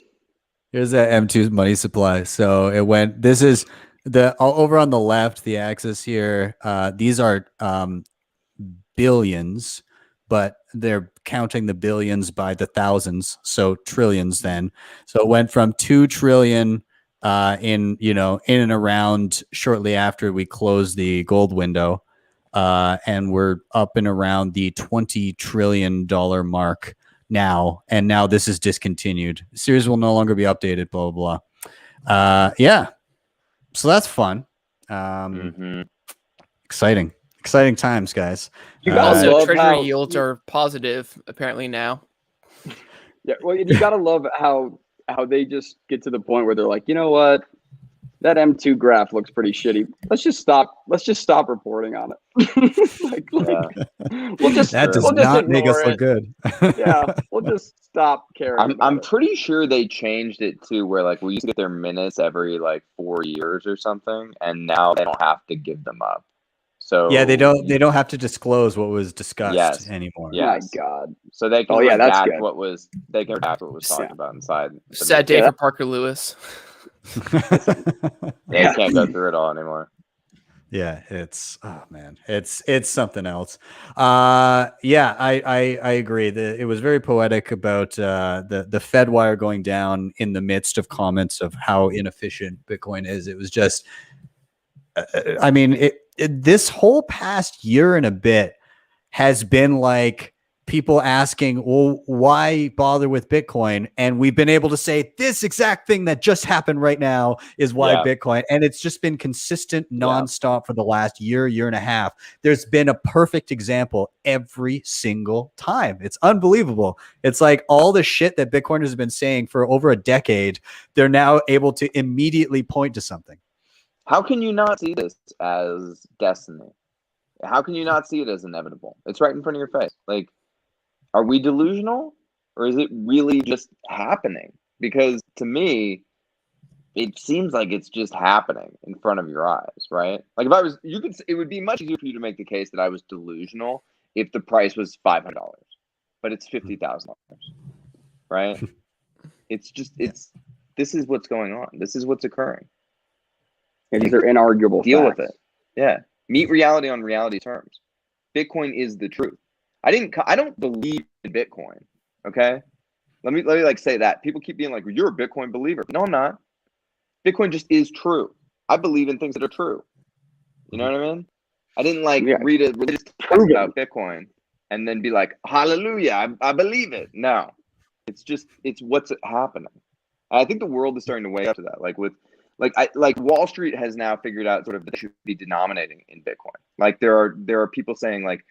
here's that M2 money supply. So it went, this is the over on the left, the axis here. These are billions, but they're counting the billions by the thousands, so trillions then. So it went from 2 trillion in and around shortly after we closed the gold window, and we're up and around the $20 trillion mark now, and now this is discontinued. The series will no longer be updated, blah blah blah. Yeah, so that's fun. Exciting times, guys. You gotta Also, love treasury how yields are positive apparently now. yeah. Well, you gotta love how they just get to the point where they're like, you know what, that M2 graph looks pretty shitty. Let's just stop reporting on it. We'll just That does we'll just not make us ignore look it. good. Yeah, we'll just stop caring. I'm about it. pretty sure they changed it to where like we used to get their minutes every like 4 years or something, and now they don't have to give them up. So Yeah, they don't have to disclose what was discussed Yes. anymore. Yes. My God. So they can Oh, yeah, that's redact good. what was talked about inside. Sad day for Parker Lewis. They can't go through it all anymore. Yeah, it's it's something else. Yeah, I agree. It was very poetic about the Fed wire going down in the midst of comments of how inefficient Bitcoin is. It was just, I mean, this whole past year and a bit has been like people asking, well, why bother with Bitcoin? And we've been able to say this exact thing that just happened right now is why Bitcoin. And it's just been consistent nonstop for the last year and a half. There's been a perfect example every single time. It's unbelievable. It's like all the shit that Bitcoiners have been saying for over a decade, they're now able to immediately point to something. How can you not see this as destiny? How can you not see it as inevitable? It's right in front of your face. Like, are we delusional, or is it really just happening? Because to me, it seems like it's just happening in front of your eyes, right? Like if I was, it would be much easier for you to make the case that I was delusional if the price was $500, but it's $50,000, right? It's just, this is what's going on. This is what's occurring. And these are inarguable Deal facts. with it. Yeah. Meet reality on reality terms. Bitcoin is the truth. I don't believe in Bitcoin. Okay. Let me like say that. People keep being like, well, you're a Bitcoin believer. No, I'm not. Bitcoin just is true. I believe in things that are true. You know what I mean? I didn't read a religious text about Bitcoin and then be like, hallelujah, I believe it. No. It's what's happening. I think the world is starting to wake up to that. Like Wall Street has now figured out sort of that should be denominating in Bitcoin. Like there are people saying like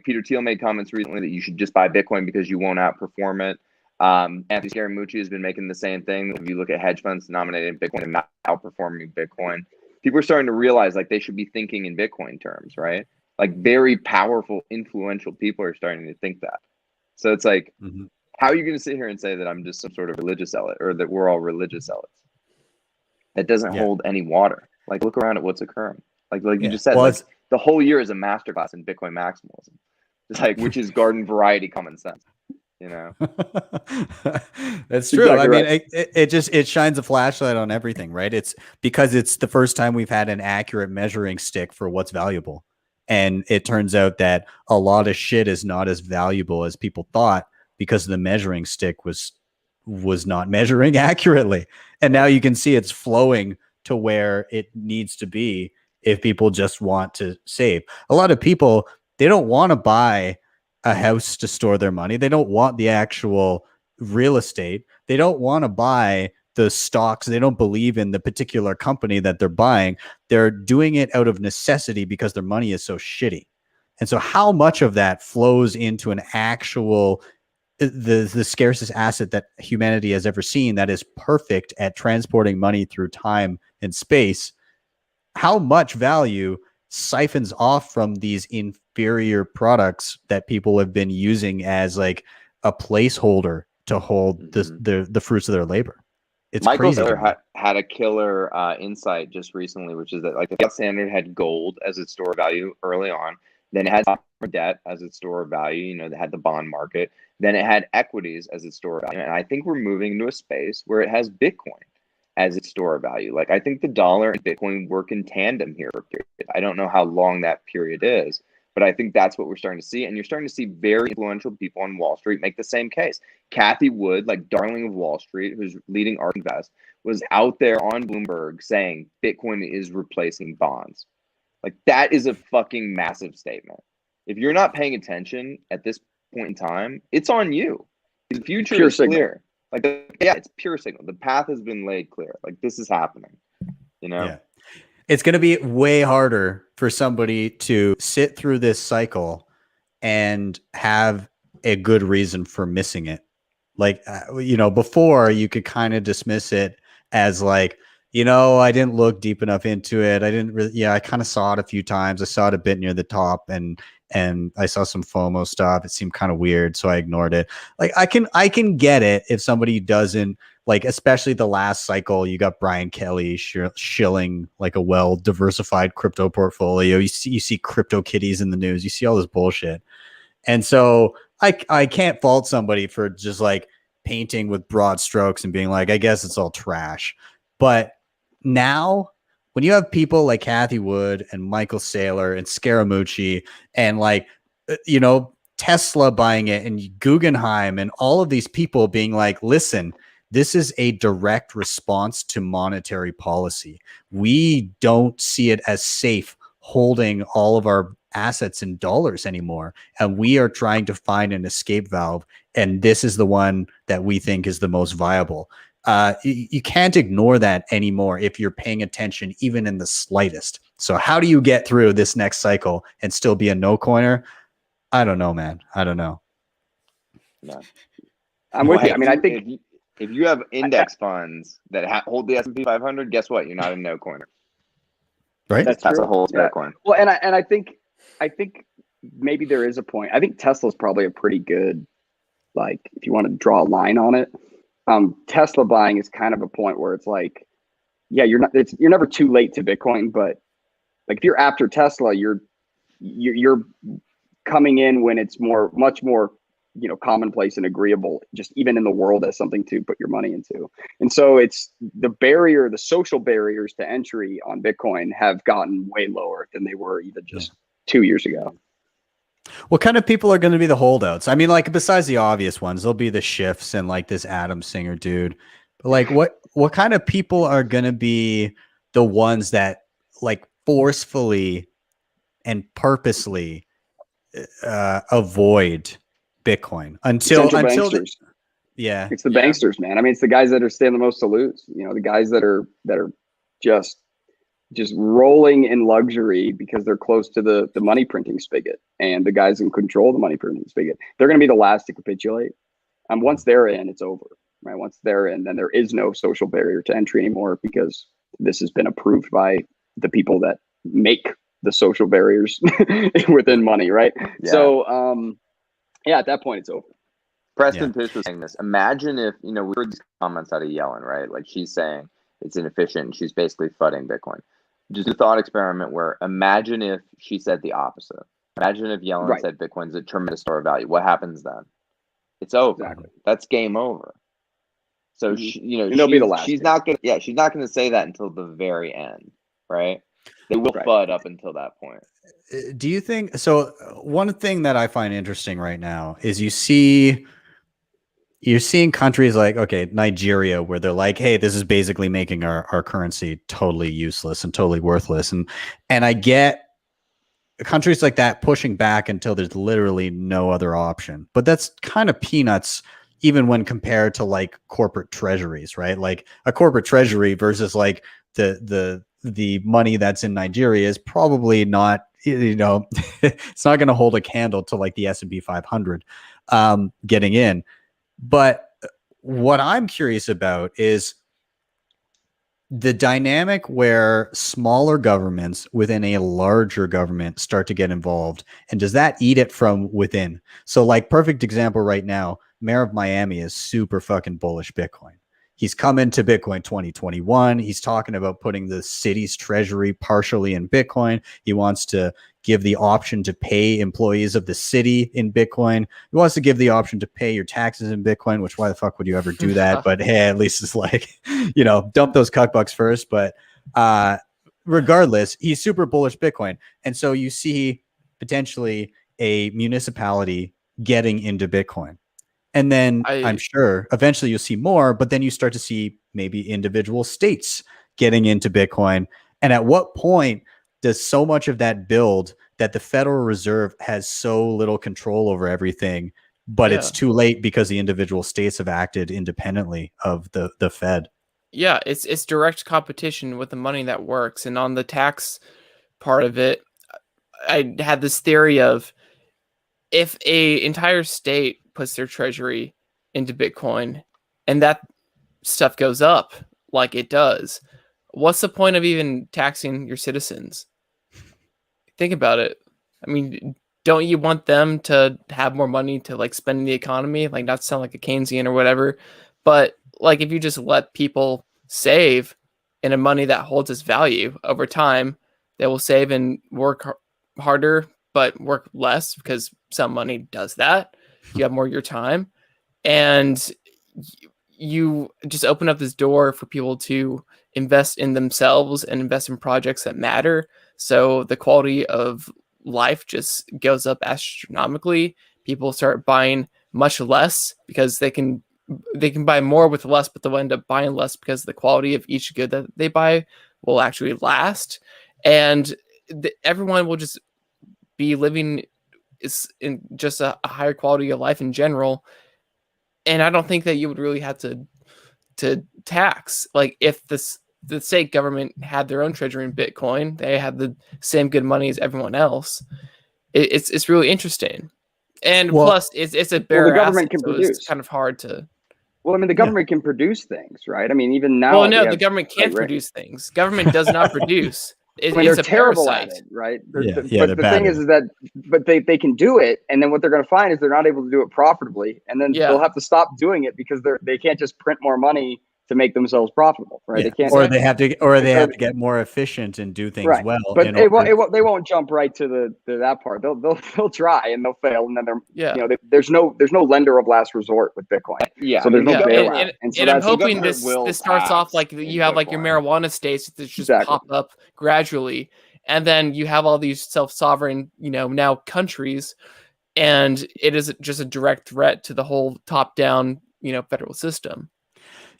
Peter Thiel made comments recently that you should just buy Bitcoin because you won't outperform it. Anthony Scaramucci has been making the same thing. If you look at hedge funds denominated in Bitcoin and not outperforming Bitcoin, people are starting to realize like they should be thinking in Bitcoin terms, right? Like very powerful, influential people are starting to think that. So it's like, how are you going to sit here and say that I'm just some sort of religious zealot, or that we're all religious zealots? That doesn't hold any water. Like look around at what's occurring. Like you just said, like the whole year is a masterclass in Bitcoin maximalism. It's like, which is garden variety common sense. You know, That's true. Exactly I mean, right. it shines a flashlight on everything, right? It's because it's the first time we've had an accurate measuring stick for what's valuable. And it turns out that a lot of shit is not as valuable as people thought because the measuring stick was not measuring accurately. And now you can see it's flowing to where it needs to be if people just want to save. A lot of people, they don't want to buy a house to store their money. They don't want the actual real estate. They don't want to buy the stocks. They don't believe in the particular company that they're buying. They're doing it out of necessity because their money is so shitty. And so how much of that flows into an actual the scarcest asset that humanity has ever seen that is perfect at transporting money through time and space? How much value siphons off from these inferior products that people have been using as like a placeholder to hold the fruits of their labor? It's Michael crazy. Saylor had a killer insight just recently, which is that like the fiat standard had gold as its store of value early on. Then it had debt as its store of value. You know, they had the bond market. Then it had equities as its store of value. And I think we're moving into a space where it has Bitcoin as its store of value. Like I think the dollar and Bitcoin work in tandem here for a period. I don't know how long that period is, but I think that's what we're starting to see. And you're starting to see very influential people on Wall Street make the same case. Cathie Wood, like darling of Wall Street, who's leading ARK Invest, was out there on Bloomberg saying Bitcoin is replacing bonds. Like that is a fucking massive statement. If you're not paying attention at this point in time, it's on you. The future Pure is signal. clear. Like, yeah, it's pure signal. The path has been laid clear. Like this is happening. You know? Yeah. It's going to be way harder for somebody to sit through this cycle and have a good reason for missing it. Like, before you could kind of dismiss it as like, I didn't look deep enough into it. I didn't really, I kind of saw it a few times. I saw it a bit near the top and I saw some FOMO stuff. It seemed kind of weird. So I ignored it. Like I can get it if somebody doesn't, like, especially the last cycle, you got Brian Kelly shilling like a well-diversified crypto portfolio. You see crypto kitties in the news. You see all this bullshit. And so I can't fault somebody for just like painting with broad strokes and being like, I guess it's all trash. But now when you have people like Cathie Wood and Michael Saylor and Scaramucci and like, Tesla buying it and Guggenheim and all of these people being like, listen, this is a direct response to monetary policy. We don't see it as safe holding all of our assets in dollars anymore. And we are trying to find an escape valve. And this is the one that we think is the most viable. You can't ignore that anymore if you're paying attention, even in the slightest. So how do you get through this next cycle and still be a no coiner? I don't know, man. I don't know. No. I'm with you. I mean, I think if you have index funds that hold the S&P 500, guess what? You're not a no coiner. Right. That's a true. whole Yeah. Bitcoin. Well, and I think maybe there is a point. I think Tesla's probably a pretty good, like, if you want to draw a line on it. Tesla buying is kind of a point where it's like, yeah, you're never too late to Bitcoin, but like if you're after Tesla, you're coming in when it's much more commonplace and agreeable, just even in the world, as something to put your money into. And so it's the social barriers to entry on Bitcoin have gotten way lower than they were even just 2 years ago. What kind of people are going to be the holdouts? I mean, like, besides the obvious ones, there'll be the shifts and like this Adam Singer dude. But like, what kind of people are going to be the ones that like forcefully and purposely avoid Bitcoin until banksters. Yeah, it's the banksters, man. I mean, it's the guys that are stand the most to lose. The guys that are just rolling in luxury because they're close to the money printing spigot, and the guys in control of the money printing spigot, they're going to be the last to capitulate. Once they're in, it's over, right? Once they're in, then there is no social barrier to entry anymore, because this has been approved by the people that make the social barriers within money, right? Yeah. So, at that point, it's over. Preston Pish was saying this. Imagine if, we heard these comments out of Yellen, right? Like she's saying it's inefficient and she's basically fudding Bitcoin. Just a thought experiment where imagine if she said the opposite. Imagine if Yellen said Bitcoin's a tremendous store of value. What happens then? It's over. Exactly. That's game over. So Mhm. she, you know, And it'll be the last she's game. not gonna, yeah, she's not gonna say that until the very end, right? They will Right. FUD up until that point. Do you think so? One thing that I find interesting right now is you're seeing countries like, okay, Nigeria, where they're like, hey, this is basically making our currency totally useless and totally worthless. And I get countries like that pushing back until there's literally no other option. But that's kind of peanuts, even when compared to like corporate treasuries, right? Like a corporate treasury versus like the money that's in Nigeria is probably not, it's not going to hold a candle to like the S&P 500 getting in. But what I'm curious about is the dynamic where smaller governments within a larger government start to get involved. And does that eat it from within? So, like, perfect example right now, Mayor of Miami is super fucking bullish Bitcoin. He's come into Bitcoin 2021. He's talking about putting the city's treasury partially in Bitcoin. He wants to give the option to pay employees of the city in Bitcoin. He wants to give the option to pay your taxes in Bitcoin, which why the fuck would you ever do that? But hey, at least it's like, dump those cuck bucks first. But regardless, he's super bullish Bitcoin. And so you see potentially a municipality getting into Bitcoin. And then I'm sure eventually you'll see more, but then you start to see maybe individual states getting into Bitcoin. And at what point does so much of that build that the Federal Reserve has so little control over everything, but it's too late because the individual states have acted independently of the Fed? Yeah, it's direct competition with the money that works. And on the tax part of it, I had this theory of if a entire state puts their treasury into Bitcoin and that stuff goes up like it does, what's the point of even taxing your citizens? Think about it. I mean, don't you want them to have more money to like spend in the economy? Like, not to sound like a Keynesian or whatever, but like if you just let people save in a money that holds its value over time, they will save and work harder, but work less because some money does that. You have more of your time, and you just open up this door for people to invest in themselves and invest in projects that matter. So the quality of life just goes up astronomically. People start buying much less because they can buy more with less, but they'll end up buying less because the quality of each good that they buy will actually last, and everyone will just be living in just a higher quality of life in general. And I don't think that you would really have to tax. Like if the state government had their own treasury in Bitcoin, they had the same good money as everyone else. It's really interesting, and plus it's a bearer the government asset, can so produce. it's kind of hard to. Well, I mean, the government can produce things, right? I mean, even now. Well, no, the government can't produce things. Government does not produce. I mean, It's they're a terrible parasite. at it, right? But the thing is that, but they can do it, and then what they're going to find is they're not able to do it profitably, and then they'll have to stop doing it because they can't just print more money to make themselves profitable, right? Yeah. They can't, or they have to get more efficient and do things well. But they won't jump right to that part. They'll try and they'll fail, and then there's no lender of last resort with Bitcoin. Yeah, so there's no bailout. And I'm hoping this starts off like you have like your marijuana states that just pop up gradually, and then you have all these self-sovereign now countries, and it is just a direct threat to the whole top-down federal system.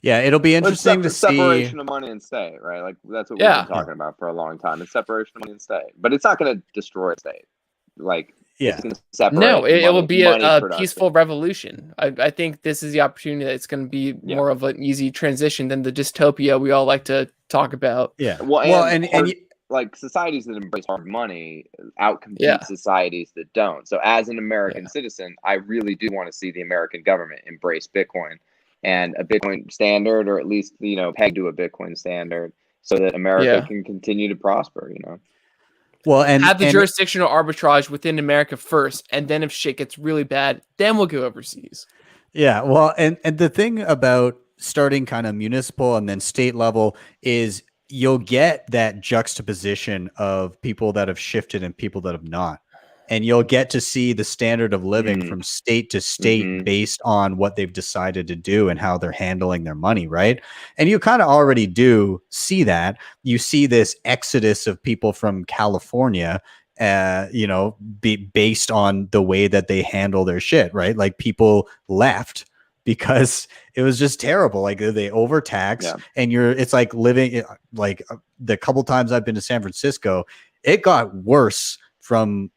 Yeah, it'll be interesting to see separation of money and state, right? Like that's what we've been talking about for a long time. It's separation of money and state, but it's not going to destroy a state. Like, it's going to separate. No, it will be a peaceful revolution. I think this is the opportunity that it's going to be more of an easy transition than the dystopia we all like to talk about. Yeah. Well, and like societies that embrace hard money outcompete societies that don't. So as an American citizen, I really do want to see the American government embrace Bitcoin and a Bitcoin standard, or at least, peg to a Bitcoin standard so that America can continue to prosper, Well, and have the jurisdictional arbitrage within America first, and then if shit gets really bad, then we'll go overseas. Yeah, well, and the thing about starting kind of municipal and then state level is you'll get that juxtaposition of people that have shifted and people that have not. and you'll get to see the standard of living Mm. from state to state Mhm. based on what they've decided to do and how they're handling their money, right? And you kind of already do see that. You see this exodus of people from California, you know, based on the way that they handle their shit, right? Like people left because it was just terrible. Like they overtax, Yeah. and it's like living like the couple times I've been to San Francisco, it got worse from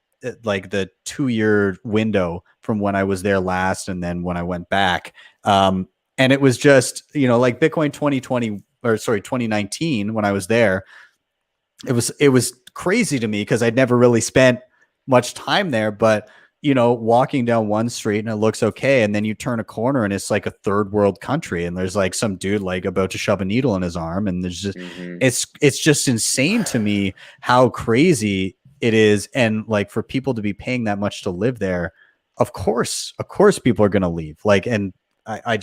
like the 2-year window from when I was there last and then when I went back. And it was just, you know, like Bitcoin 2019 when I was there, it was crazy to me because I'd never really spent much time there, but you know, walking down one street and it looks okay, and then you turn a corner and it's like a third world country, and there's like some dude like about to shove a needle in his arm, and there's just it's just insane to me how crazy it is. And like for people to be paying that much to live there, of course people are gonna leave. Like, and I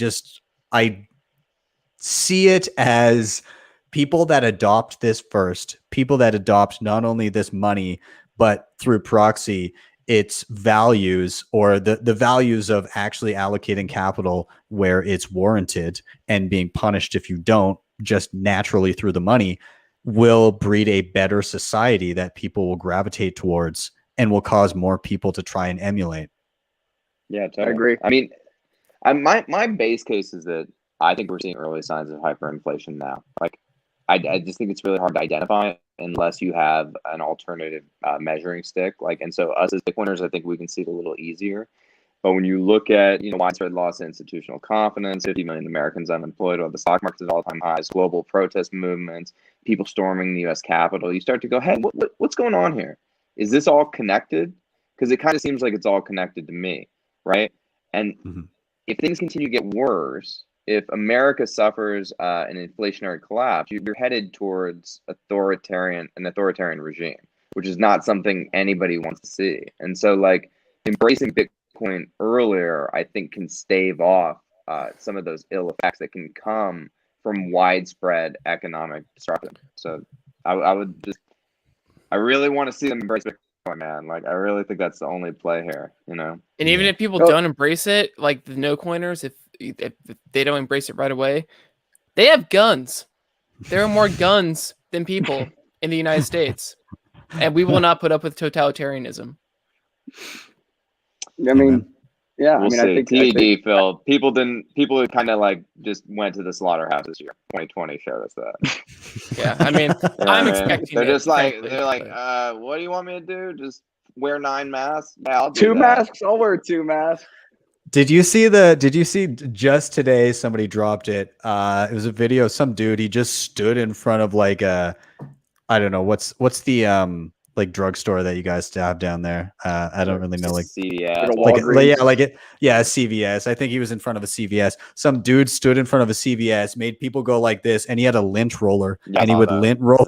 see it as people that adopt this first, people that adopt not only this money, but through proxy, its values, or the values of actually allocating capital where it's warranted and being punished if you don't, just naturally through the money, will breed a better society that people will gravitate towards and will cause more people to try and emulate. Yeah, totally. I agree. I mean, my base case is that I think we're seeing early signs of hyperinflation now. Like, I just think it's really hard to identify unless you have an alternative measuring stick. Like, and so us as Bitcoiners, I think we can see it a little easier. But when you look at, you know, widespread loss of institutional confidence, 50 million Americans unemployed, while the stock market is all-time highs, global protest movements, people storming the U.S. Capitol, you start to go, hey, what's going on here? Is this all connected? Because it kind of seems like it's all connected to me, right? And if things continue to get worse, if America suffers an inflationary collapse, you're headed towards an authoritarian regime, which is not something anybody wants to see. And so, like, embracing Bitcoin earlier, I think, can stave off some of those ill effects that can come from widespread economic disruption. So I really want to see them embrace Bitcoin, man. Like, I really think that's the only play here, you know? And even if people don't embrace it, like the no coiners, if they don't embrace it right away, they have guns. There are more guns than people in the United States, and we will not put up with totalitarianism. I mean, yeah, We'll I mean, see. I think TED, Phil. People kind of like just went to the slaughterhouse this year. 2020 showed us that. Yeah, I mean, You know I'm what I mean? expecting They're it, just like, frankly, they're like, but- what do you want me to do? Just wear 9 masks? Yeah, I'll do 2 that. masks. I'll wear 2 masks. Did you see just today somebody dropped it? It was a video, some dude, he just stood in front of like I don't know, what's the like drugstore that you guys have down there? I don't really know, like CVS. CVS. I think he was in front of a CVS. Some dude stood in front of a CVS, made people go like this, and he had a lint roller, and he would lint roll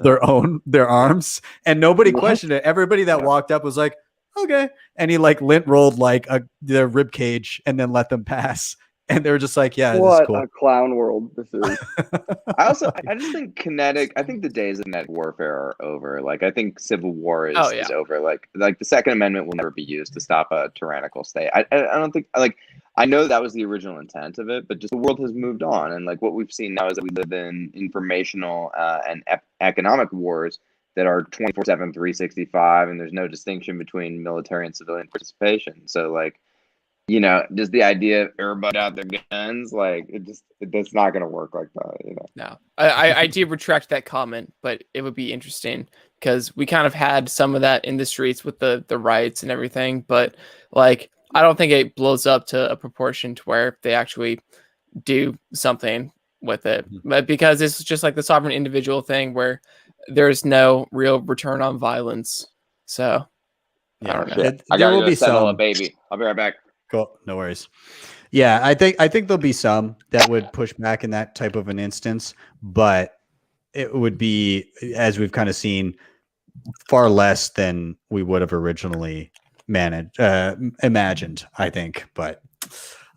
their arms, and nobody questioned it. Everybody that walked up was like, okay, and he like lint rolled like their rib cage and then let them pass, and they were just like, yeah, this is cool. What a clown world this is. I just think I think the days of net warfare are over. Like, I think civil war is over. Like the Second Amendment will never be used to stop a tyrannical state. I don't think, like, I know that was the original intent of it, but just the world has moved on. And like what we've seen now is that we live in informational and economic wars that are 24/7, 365, and there's no distinction between military and civilian participation. So, like, you know, just the idea of everybody out their guns, like, that's not going to work like that, you know? No, I do retract that comment, but it would be interesting because we kind of had some of that in the streets with the riots and everything, but like, I don't think it blows up to a proportion to where they actually do something with it, but because it's just like the sovereign individual thing where there's no real return on violence. So I don't know. There will be settle a baby. I'll be right back. Cool. No worries. Yeah, I think there'll be some that would push back in that type of an instance, but it would be, as we've kind of seen, far less than we would have originally imagined, I think. But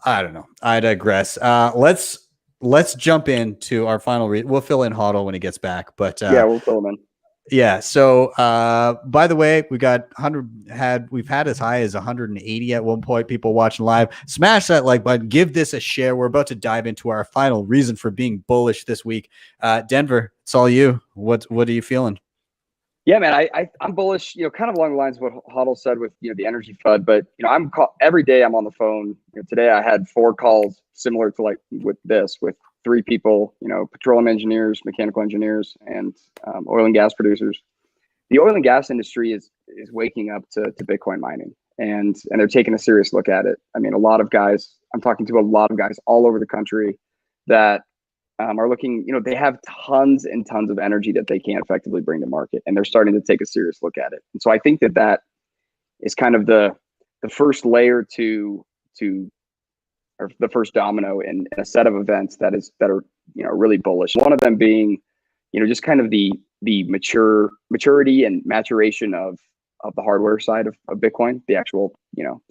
I don't know. I digress. Let's jump into our final read. We'll fill in HODL when he gets back. But yeah, we'll fill him in. Yeah. So, by the way, we've had as high as 180 at one point. People watching live, smash that like button, give this a share. We're about to dive into our final reason for being bullish this week. Denver, it's all you. What are you feeling? Yeah, man, I'm bullish, kind of along the lines of what Huddle said with, the energy FUD, but, every day I'm on the phone. Today I had 4 calls similar to like with 3 people, petroleum engineers, mechanical engineers, and oil and gas producers. The oil and gas industry is waking up to Bitcoin mining, and they're taking a serious look at it. I mean, I'm talking to a lot of guys all over the country that are looking, they have tons and tons of energy that they can't effectively bring to market, and they're starting to take a serious look at it. And so I think that is kind of the first layer or the first domino in a set of events that are really bullish. One of them being, just kind of the maturity and maturation of the hardware side of Bitcoin, the actual,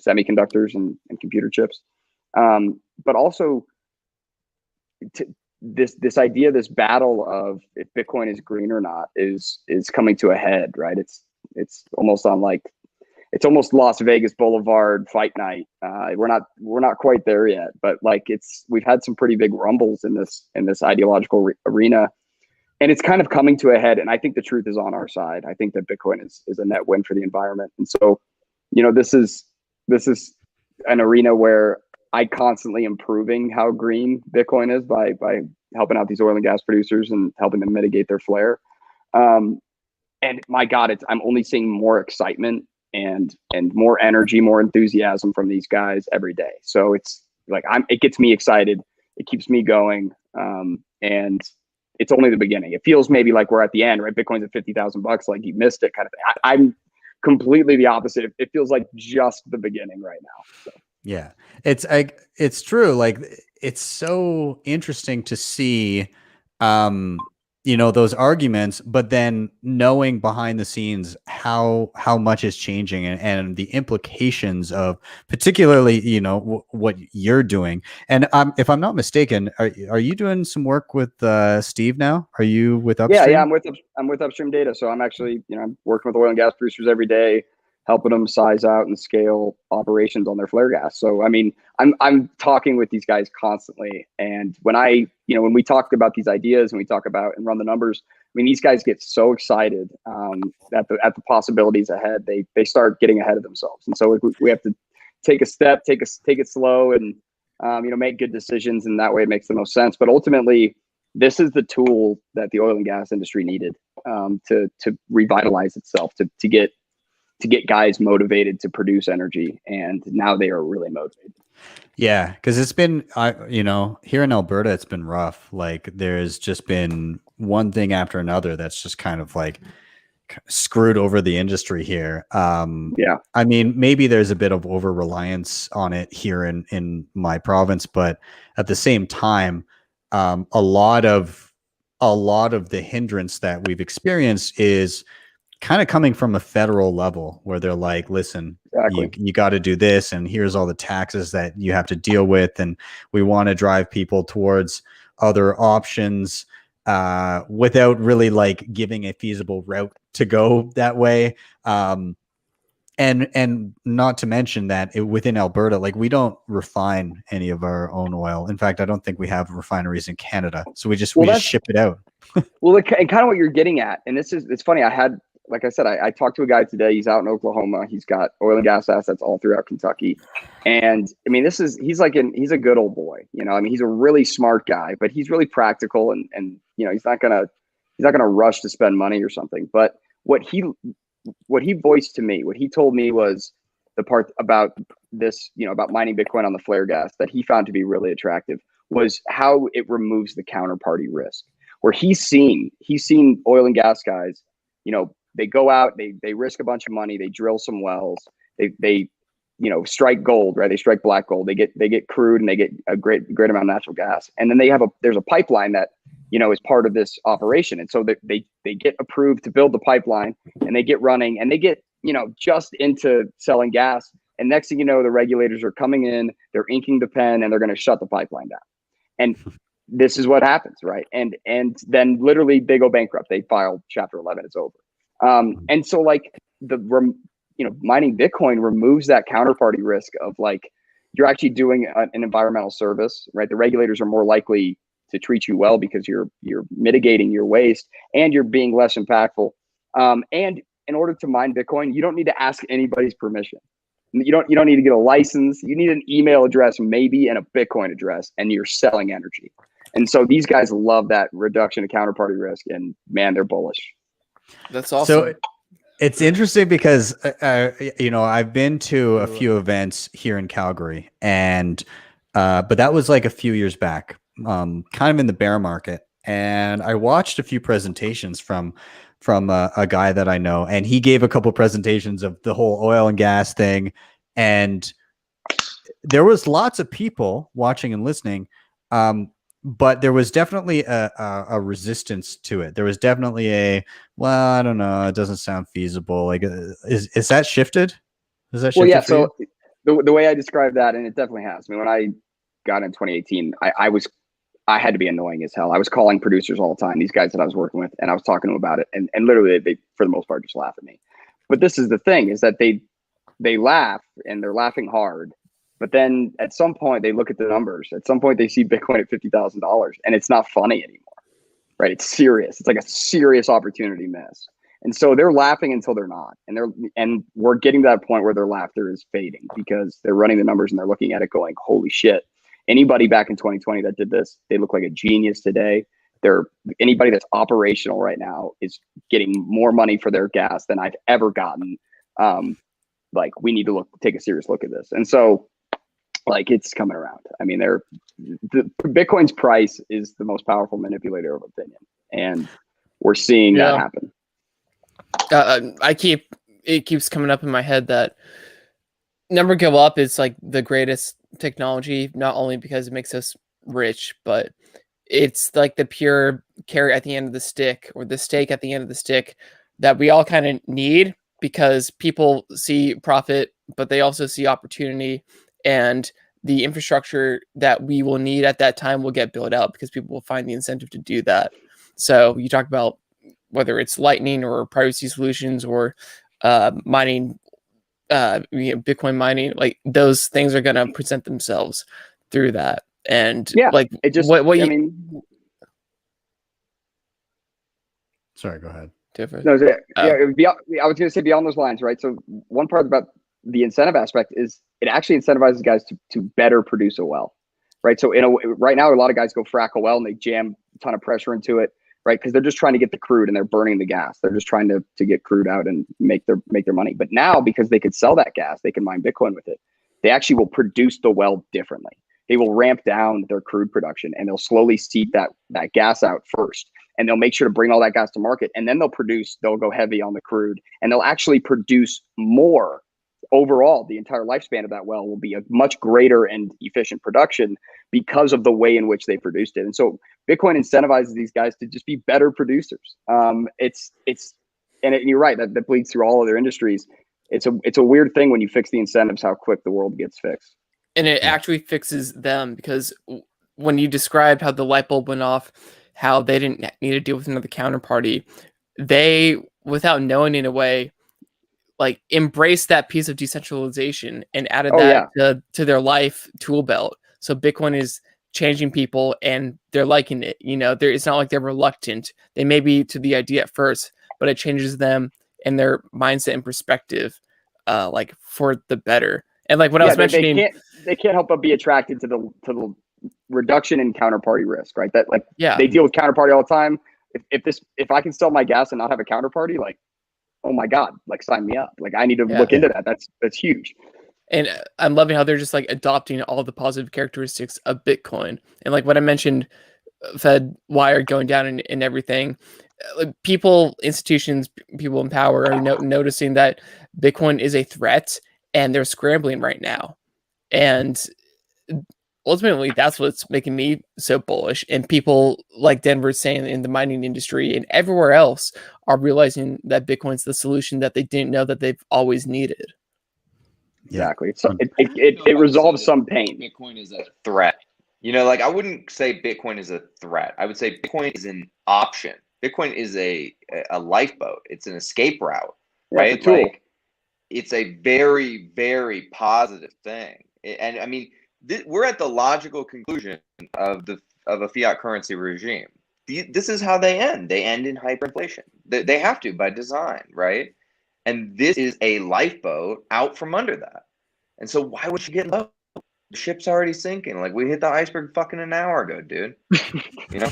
semiconductors and computer chips. But also this idea, this battle of if Bitcoin is green or not is coming to a head, right? It's almost it's almost Las Vegas Boulevard fight night. We're not quite there yet, but like we've had some pretty big rumbles in this ideological arena, and it's kind of coming to a head. And I think the truth is on our side. I think that Bitcoin is a net win for the environment. And so, this is an arena where I constantly improving how green Bitcoin is by helping out these oil and gas producers and helping them mitigate their flare. And my God, I'm only seeing more excitement and more energy, more enthusiasm from these guys every day. So it's like it gets me excited. It keeps me going. And it's only the beginning. It feels maybe like we're at the end, right? Bitcoin's at $50,000, like you missed it kind of thing. I'm completely the opposite. It feels like just the beginning right now. So. Yeah, it's true. Like, it's so interesting to see, those arguments, but then knowing behind the scenes how much is changing and the implications of particularly, what you're doing. And if I'm not mistaken, are you doing some work with Steve now? Are you with Upstream? Yeah, I'm with Upstream Data. So I'm actually, I'm working with oil and gas producers every day, helping them size out and scale operations on their flare gas. So, I mean, I'm talking with these guys constantly. And when when we talk about these ideas and we talk about and run the numbers, I mean, these guys get so excited at the possibilities ahead. They start getting ahead of themselves. And so we have to take a step, take it slow, and make good decisions. And that way it makes the most sense. But ultimately, this is the tool that the oil and gas industry needed to revitalize itself, to get guys motivated to produce energy, and now they are really motivated. Yeah, because it's been, here in Alberta, it's been rough. Like, there's just been one thing after another that's just kind of like screwed over the industry here. Yeah, I mean, maybe there's a bit of over reliance on it here in my province, but at the same time, a lot of the hindrance that we've experienced is kind of coming from a federal level, where they're like, listen, exactly. you got to do this, and here's all the taxes that you have to deal with, and we want to drive people towards other options without really like giving a feasible route to go that way. And not to mention that within Alberta, like, we don't refine any of our own oil. In fact, I don't think we have refineries in Canada, so we just ship it out. Well, and kind of what you're getting at, and it's funny. Like I said, I talked to a guy today. He's out in Oklahoma. He's got oil and gas assets all throughout Kentucky. And I mean, he's a good old boy, I mean, he's a really smart guy, but he's really practical, and he's not gonna rush to spend money or something. But what he voiced to me, what he told me was the part about this, about mining Bitcoin on the flare gas that he found to be really attractive was how it removes the counterparty risk. Where he's seen oil and gas guys, they go out, they risk a bunch of money, they drill some wells, they strike gold, right? They strike black gold, they get crude, and they get a great amount of natural gas, and then there's a pipeline that is part of this operation, and so they get approved to build the pipeline, and they get running, and they get just into selling gas, and next thing you know, the regulators are coming in, they're inking the pen, and they're going to shut the pipeline down, and this is what happens, right? And then literally they go bankrupt. They file Chapter 11. It's over. And so like mining Bitcoin removes that counterparty risk of like, you're actually doing an environmental service, right? The regulators are more likely to treat you well because you're mitigating your waste and you're being less impactful. And in order to mine Bitcoin, you don't need to ask anybody's permission. You don't need to get a license. You need an email address, maybe, and a Bitcoin address, and you're selling energy. And so these guys love that reduction of counterparty risk, and man, they're bullish. That's awesome. So it's interesting because I've been to a few events here in Calgary, and but that was like a few years back, kind of in the bear market, and I watched a few presentations from a guy that I know, and he gave a couple presentations of the whole oil and gas thing, and there was lots of people watching and listening. But there was definitely a resistance to it. There was definitely well, I don't know, it doesn't sound feasible. Like, is that shifted? Is that shifted? Well, yeah. So the way I describe that, and it definitely has. I mean, when I got in 2018, I had to be annoying as hell. I was calling producers all the time, these guys that I was working with, and I was talking to them about it, and literally they for the most part just laugh at me. But this is the thing: is that they laugh, and they're laughing hard. But then at some point they look at the numbers. At some point they see Bitcoin at $50,000, and it's not funny anymore, right? It's serious. It's like a serious opportunity miss. And so they're laughing until they're not, and we're getting to that point where their laughter is fading because they're running the numbers and they're looking at it going, holy shit. Anybody back in 2020 that did this, they look like a genius today. Anybody that's operational right now is getting more money for their gas than I've ever gotten. Like, we need to take a serious look at this. And so, like, it's coming around. I mean, Bitcoin's price is the most powerful manipulator of opinion, and we're seeing that happen. It keeps coming up in my head that number go up is like the greatest technology, not only because it makes us rich, but it's like the pure carrot at the end of the stick, or the stake at the end of the stick, that we all kind of need, because people see profit, but they also see opportunity, and the infrastructure that we will need at that time will get built out because people will find the incentive to do that. So you talk about whether it's Lightning or privacy solutions or mining, Bitcoin mining, like those things are going to present themselves through that. And like, it just, sorry, go ahead. No, I was going to say beyond those lines, right? So one part about the incentive aspect is it actually incentivizes guys to better produce a well, right? So right now, a lot of guys go frack a well and they jam a ton of pressure into it, right? Because they're just trying to get the crude and they're burning the gas. They're just trying to get crude out and make their money. But now, because they could sell that gas, they can mine Bitcoin with it. They actually will produce the well differently. They will ramp down their crude production, and they'll slowly seep that gas out first. And they'll make sure to bring all that gas to market, and then they'll go heavy on the crude, and they'll actually produce more. Overall, the entire lifespan of that well will be a much greater and efficient production because of the way in which they produced it. And so Bitcoin incentivizes these guys to just be better producers. And you're right, that bleeds through all other industries. It's a weird thing when you fix the incentives, how quick the world gets fixed. And it actually fixes them, because when you described how the light bulb went off, how they didn't need to deal with another counterparty, they, without knowing in a way, like, embraced that piece of decentralization and added to their life tool belt. So Bitcoin is changing people and they're liking it. It's not like they're reluctant. They may be to the idea at first, but it changes them and their mindset and perspective, like, for the better. And like what I was mentioning, they can't help but be attracted to the reduction in counterparty risk, right? That they deal with counterparty all the time. If I can sell my gas and not have a counterparty, like, oh my God, like, sign me up. Like, I need to look into that. That's huge. And I'm loving how they're just like adopting all the positive characteristics of Bitcoin. And like what I mentioned, Fed wire going down and everything, people, institutions, people in power are noticing that Bitcoin is a threat, and they're scrambling right now. And ultimately, that's what's making me so bullish. And people like Denver saying in the mining industry and everywhere else are realizing that Bitcoin's the solution that they didn't know that they've always needed. Exactly. So it resolves some pain. Bitcoin is a threat. Like, I wouldn't say Bitcoin is a threat. I would say Bitcoin is an option. Bitcoin is a lifeboat. It's an escape route, Yeah, right? it's a tool. Like, it's a very, very positive thing. And I mean, we're at the logical conclusion of a fiat currency regime. This is how they end. They end in hyperinflation. They have to by design, right? And this is a lifeboat out from under that. And so why would you get low? The ship's already sinking. Like, we hit the iceberg fucking an hour ago, dude. You know?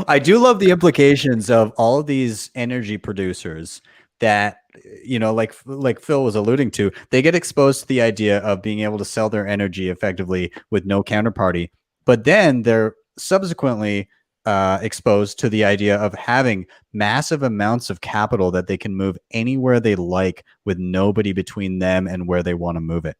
I do love the implications of all of these energy producers that, you know, like Phil was alluding to, they get exposed to the idea of being able to sell their energy effectively with no counterparty, but then they're subsequently exposed to the idea of having massive amounts of capital that they can move anywhere they like with nobody between them and where they want to move it.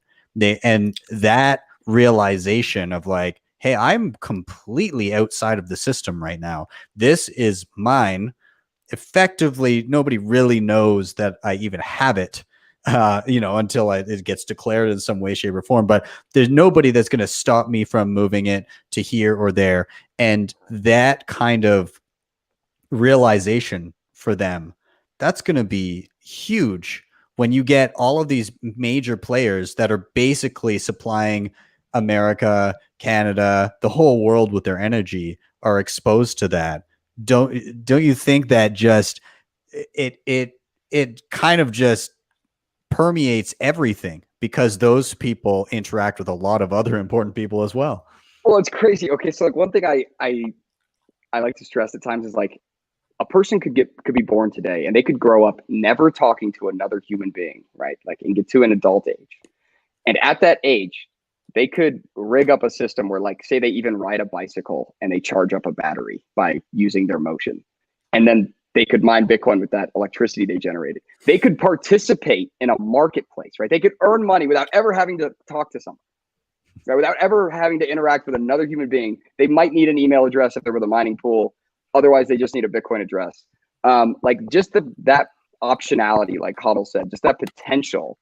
And that realization of like, hey, I'm completely outside of the system right now. This is mine. Effectively, nobody really knows that I even have it, you know, until it gets declared in some way, shape, or form. But there's nobody that's going to stop me from moving it to here or there. And that kind of realization for them, that's going to be huge when you get all of these major players that are basically supplying America, Canada, the whole world with their energy are exposed to that. Don't you think that just it kind of just permeates everything because those people interact with a lot of other important people as well? Well, it's crazy. Okay, so like one thing I like to stress at times is like a person could be born today and they could grow up never talking to another human being, right? Like, and get to an adult age. And at that age, they could rig up a system where, like, say they even ride a bicycle and they charge up a battery by using their motion. And then they could mine Bitcoin with that electricity they generated. They could participate in a marketplace, right? They could earn money without ever having to talk to someone, right? Without ever having to interact with another human being. They might need an email address if they're with a mining pool. Otherwise, they just need a Bitcoin address. Like, just that optionality, like Hodl said, just that potential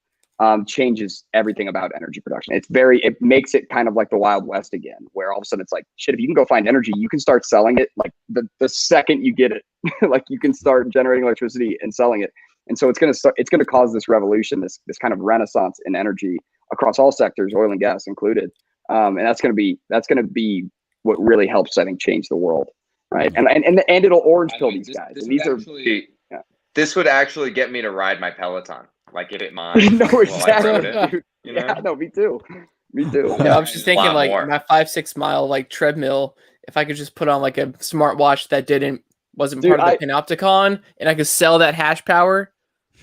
changes everything about energy production. It makes it kind of like the Wild West again, where all of a sudden it's like, shit, if you can go find energy, you can start selling it like the second you get it. Like, you can start generating electricity and selling it. And so it's gonna cause this revolution, this kind of renaissance in energy across all sectors, oil and gas included. And that's gonna be what really helps, I think, change the world. Right. And it'll orange pill these guys. And these actually, this would actually get me to ride my Peloton. Like, if it mine. No, exactly. It, you know? Yeah, no, me too. Me too. Yeah, I was just thinking, like, my 5-6 mile like treadmill, if I could just put on like a smartwatch that wasn't part of the Panopticon, and I could sell that hash power.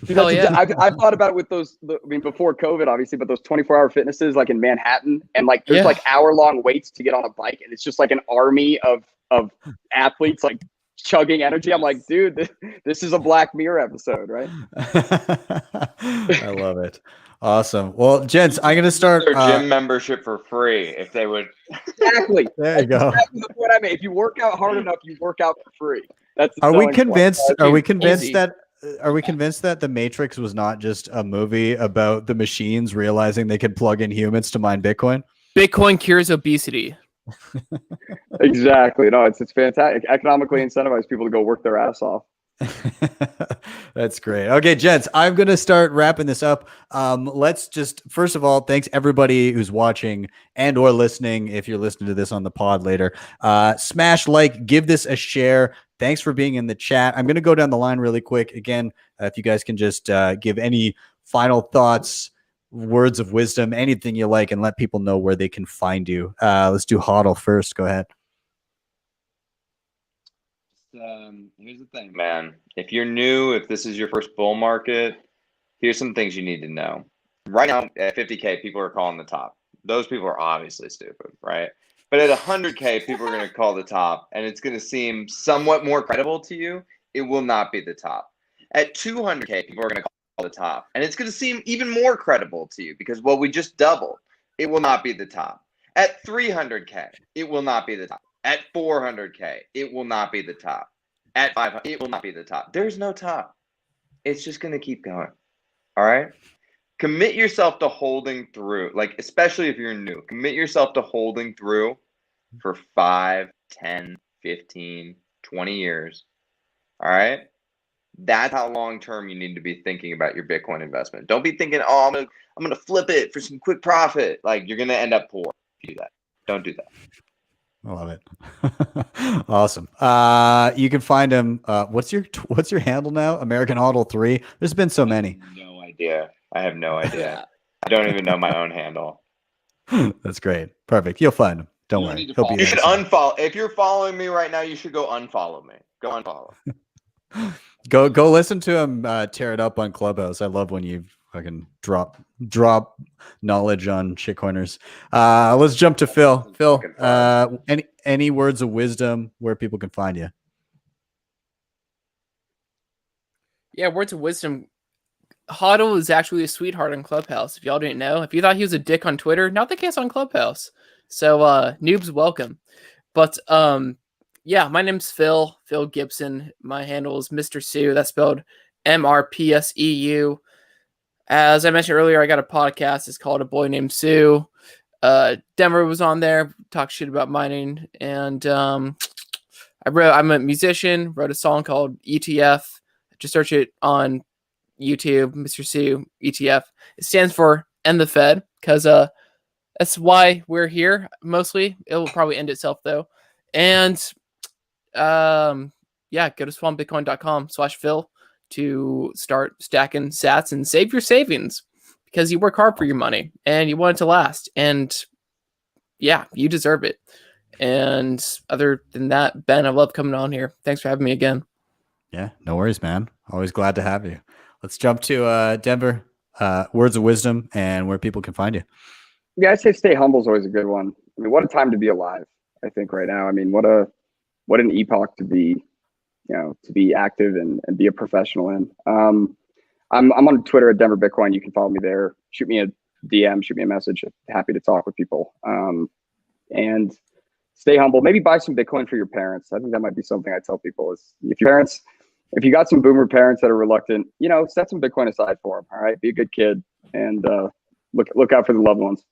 Dude, I've thought about it with those, I mean, before COVID, obviously, but those 24-hour fitnesses like in Manhattan, and like there's like hour-long waits to get on a bike, and it's just like an army of athletes like chugging energy. I'm like, dude, this is a Black Mirror episode, right? I love it. Awesome. Well, gents, I'm gonna start their gym membership for free if they would. Exactly. There you go. Exactly the point I made. If you work out hard enough, you work out for free. Are we convinced Easy. that The Matrix was not just a movie about the machines realizing they could plug in humans to mine Bitcoin? Bitcoin cures obesity. Exactly. No, it's fantastic. Economically incentivize people to go work their ass off. That's great. Okay, gents, I'm going to start wrapping this up. Let's just, first of all, thanks everybody who's watching and or listening. If you're listening to this on the pod later, smash like, give this a share. Thanks for being in the chat. I'm going to go down the line really quick. Again, if you guys can just give any final thoughts, words of wisdom, anything you like, and let people know where they can find you. Let's do Hodl first. Go ahead. Here's the thing, man. If you're new, if this is your first bull market, here's some things you need to know. Right now, at 50K, people are calling the top. Those people are obviously stupid, right? But at 100K, people are going to call the top, and it's going to seem somewhat more credible to you. It will not be the top. At 200K, people are going to call the top, and it's going to seem even more credible to you because, well, we just doubled. It will not be the top. At 300K, it will not be the top. At 400K, it will not be the top. At 500, it will not be the top. There's no top. It's just going to keep going. All right? Commit yourself to holding through, like, especially if you're new. Commit yourself to holding through for 5, 10, 15, 20 years. All right. That's how long term you need to be thinking about your Bitcoin investment. Don't be thinking, oh, I'm gonna flip it for some quick profit. Like, you're gonna end up poor if you do that. Don't do that. I love it. Awesome. You can find him. What's your handle now? American Hodl 3. There's been so many. No idea. I have no idea. I don't even know my own handle. That's great. Perfect. You'll find him. Don't You worry. need to He'll follow. be You there should soon. unfollow. If you're following me right now, you should go unfollow me. Go unfollow. Go listen to him tear it up on Clubhouse. I love when you fucking drop knowledge on shitcoiners. Let's jump to Phil. Phil, any words of wisdom where people can find you? Yeah, words of wisdom. Hodl is actually a sweetheart on Clubhouse. If y'all didn't know, if you thought he was a dick on Twitter, not the case on Clubhouse. So noobs welcome. But yeah, my name's Phil Gibson. My handle is Mr. Sue. That's spelled MRPSEU. As I mentioned earlier, I got a podcast. It's called A Boy Named Sue. Denver was on there, talk shit about mining, and I'm a musician. Wrote a song called ETF. Just search it on YouTube, Mr. Sue ETF. It stands for End the Fed, because that's why we're here mostly. It will probably end itself though. And yeah, go to swanbitcoin.com/Phil to start stacking sats and save your savings, because you work hard for your money and you want it to last. And yeah, you deserve it. And other than that, Ben, I love coming on here. Thanks for having me again. Yeah, no worries, man. Always glad to have you. Let's jump to Denver. Words of wisdom and where people can find you. Yeah, I'd say stay humble is always a good one. I mean, what a time to be alive, I think, right now. I mean, what an epoch to be, to be active and be a professional in. I'm on Twitter at Denver Bitcoin. You can follow me there. Shoot me a DM, shoot me a message. Happy to talk with people. And stay humble. Maybe buy some Bitcoin for your parents. I think that might be something I tell people is if you got some boomer parents that are reluctant, set some Bitcoin aside for them. All right. Be a good kid and look out for the loved ones.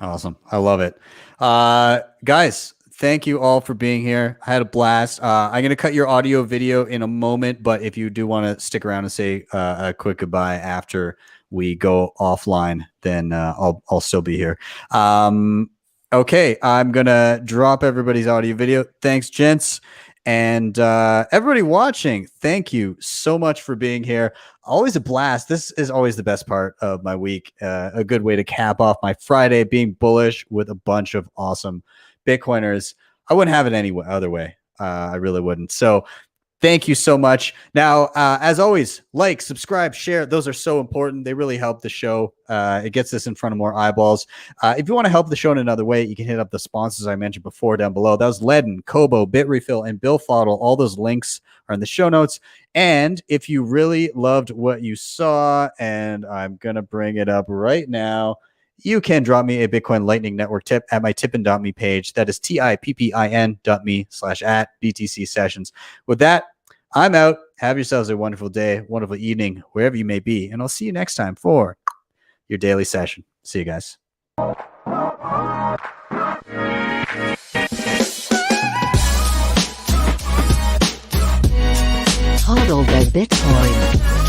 Awesome. I love it. Guys, thank you all for being here. I had a blast. I'm going to cut your audio video in a moment, but if you do want to stick around and say a quick goodbye after we go offline, then I'll still be here. Okay. I'm going to drop everybody's audio video. Thanks, gents. And everybody watching, thank you so much for being here. Always a blast. This is always the best part of my week. A good way to cap off my Friday, being bullish with a bunch of awesome Bitcoiners. I wouldn't have it any other way. I really wouldn't. So thank you so much. Now, as always, like, subscribe, share. Those are so important. They really help the show. It gets this in front of more eyeballs. If you want to help the show in another way, you can hit up the sponsors I mentioned before down below. That was LEDN, Cobo, Bitrefill, and BillFodl. All those links are in the show notes. And if you really loved what you saw, and I'm going to bring it up right now, you can drop me a Bitcoin Lightning Network tip at my tippin.me page. That is tippin.me/@BTC Sessions. With that, I'm out. Have yourselves a wonderful day, wonderful evening, wherever you may be. And I'll see you next time for your daily session. See you guys. Hodl the Bitcoin.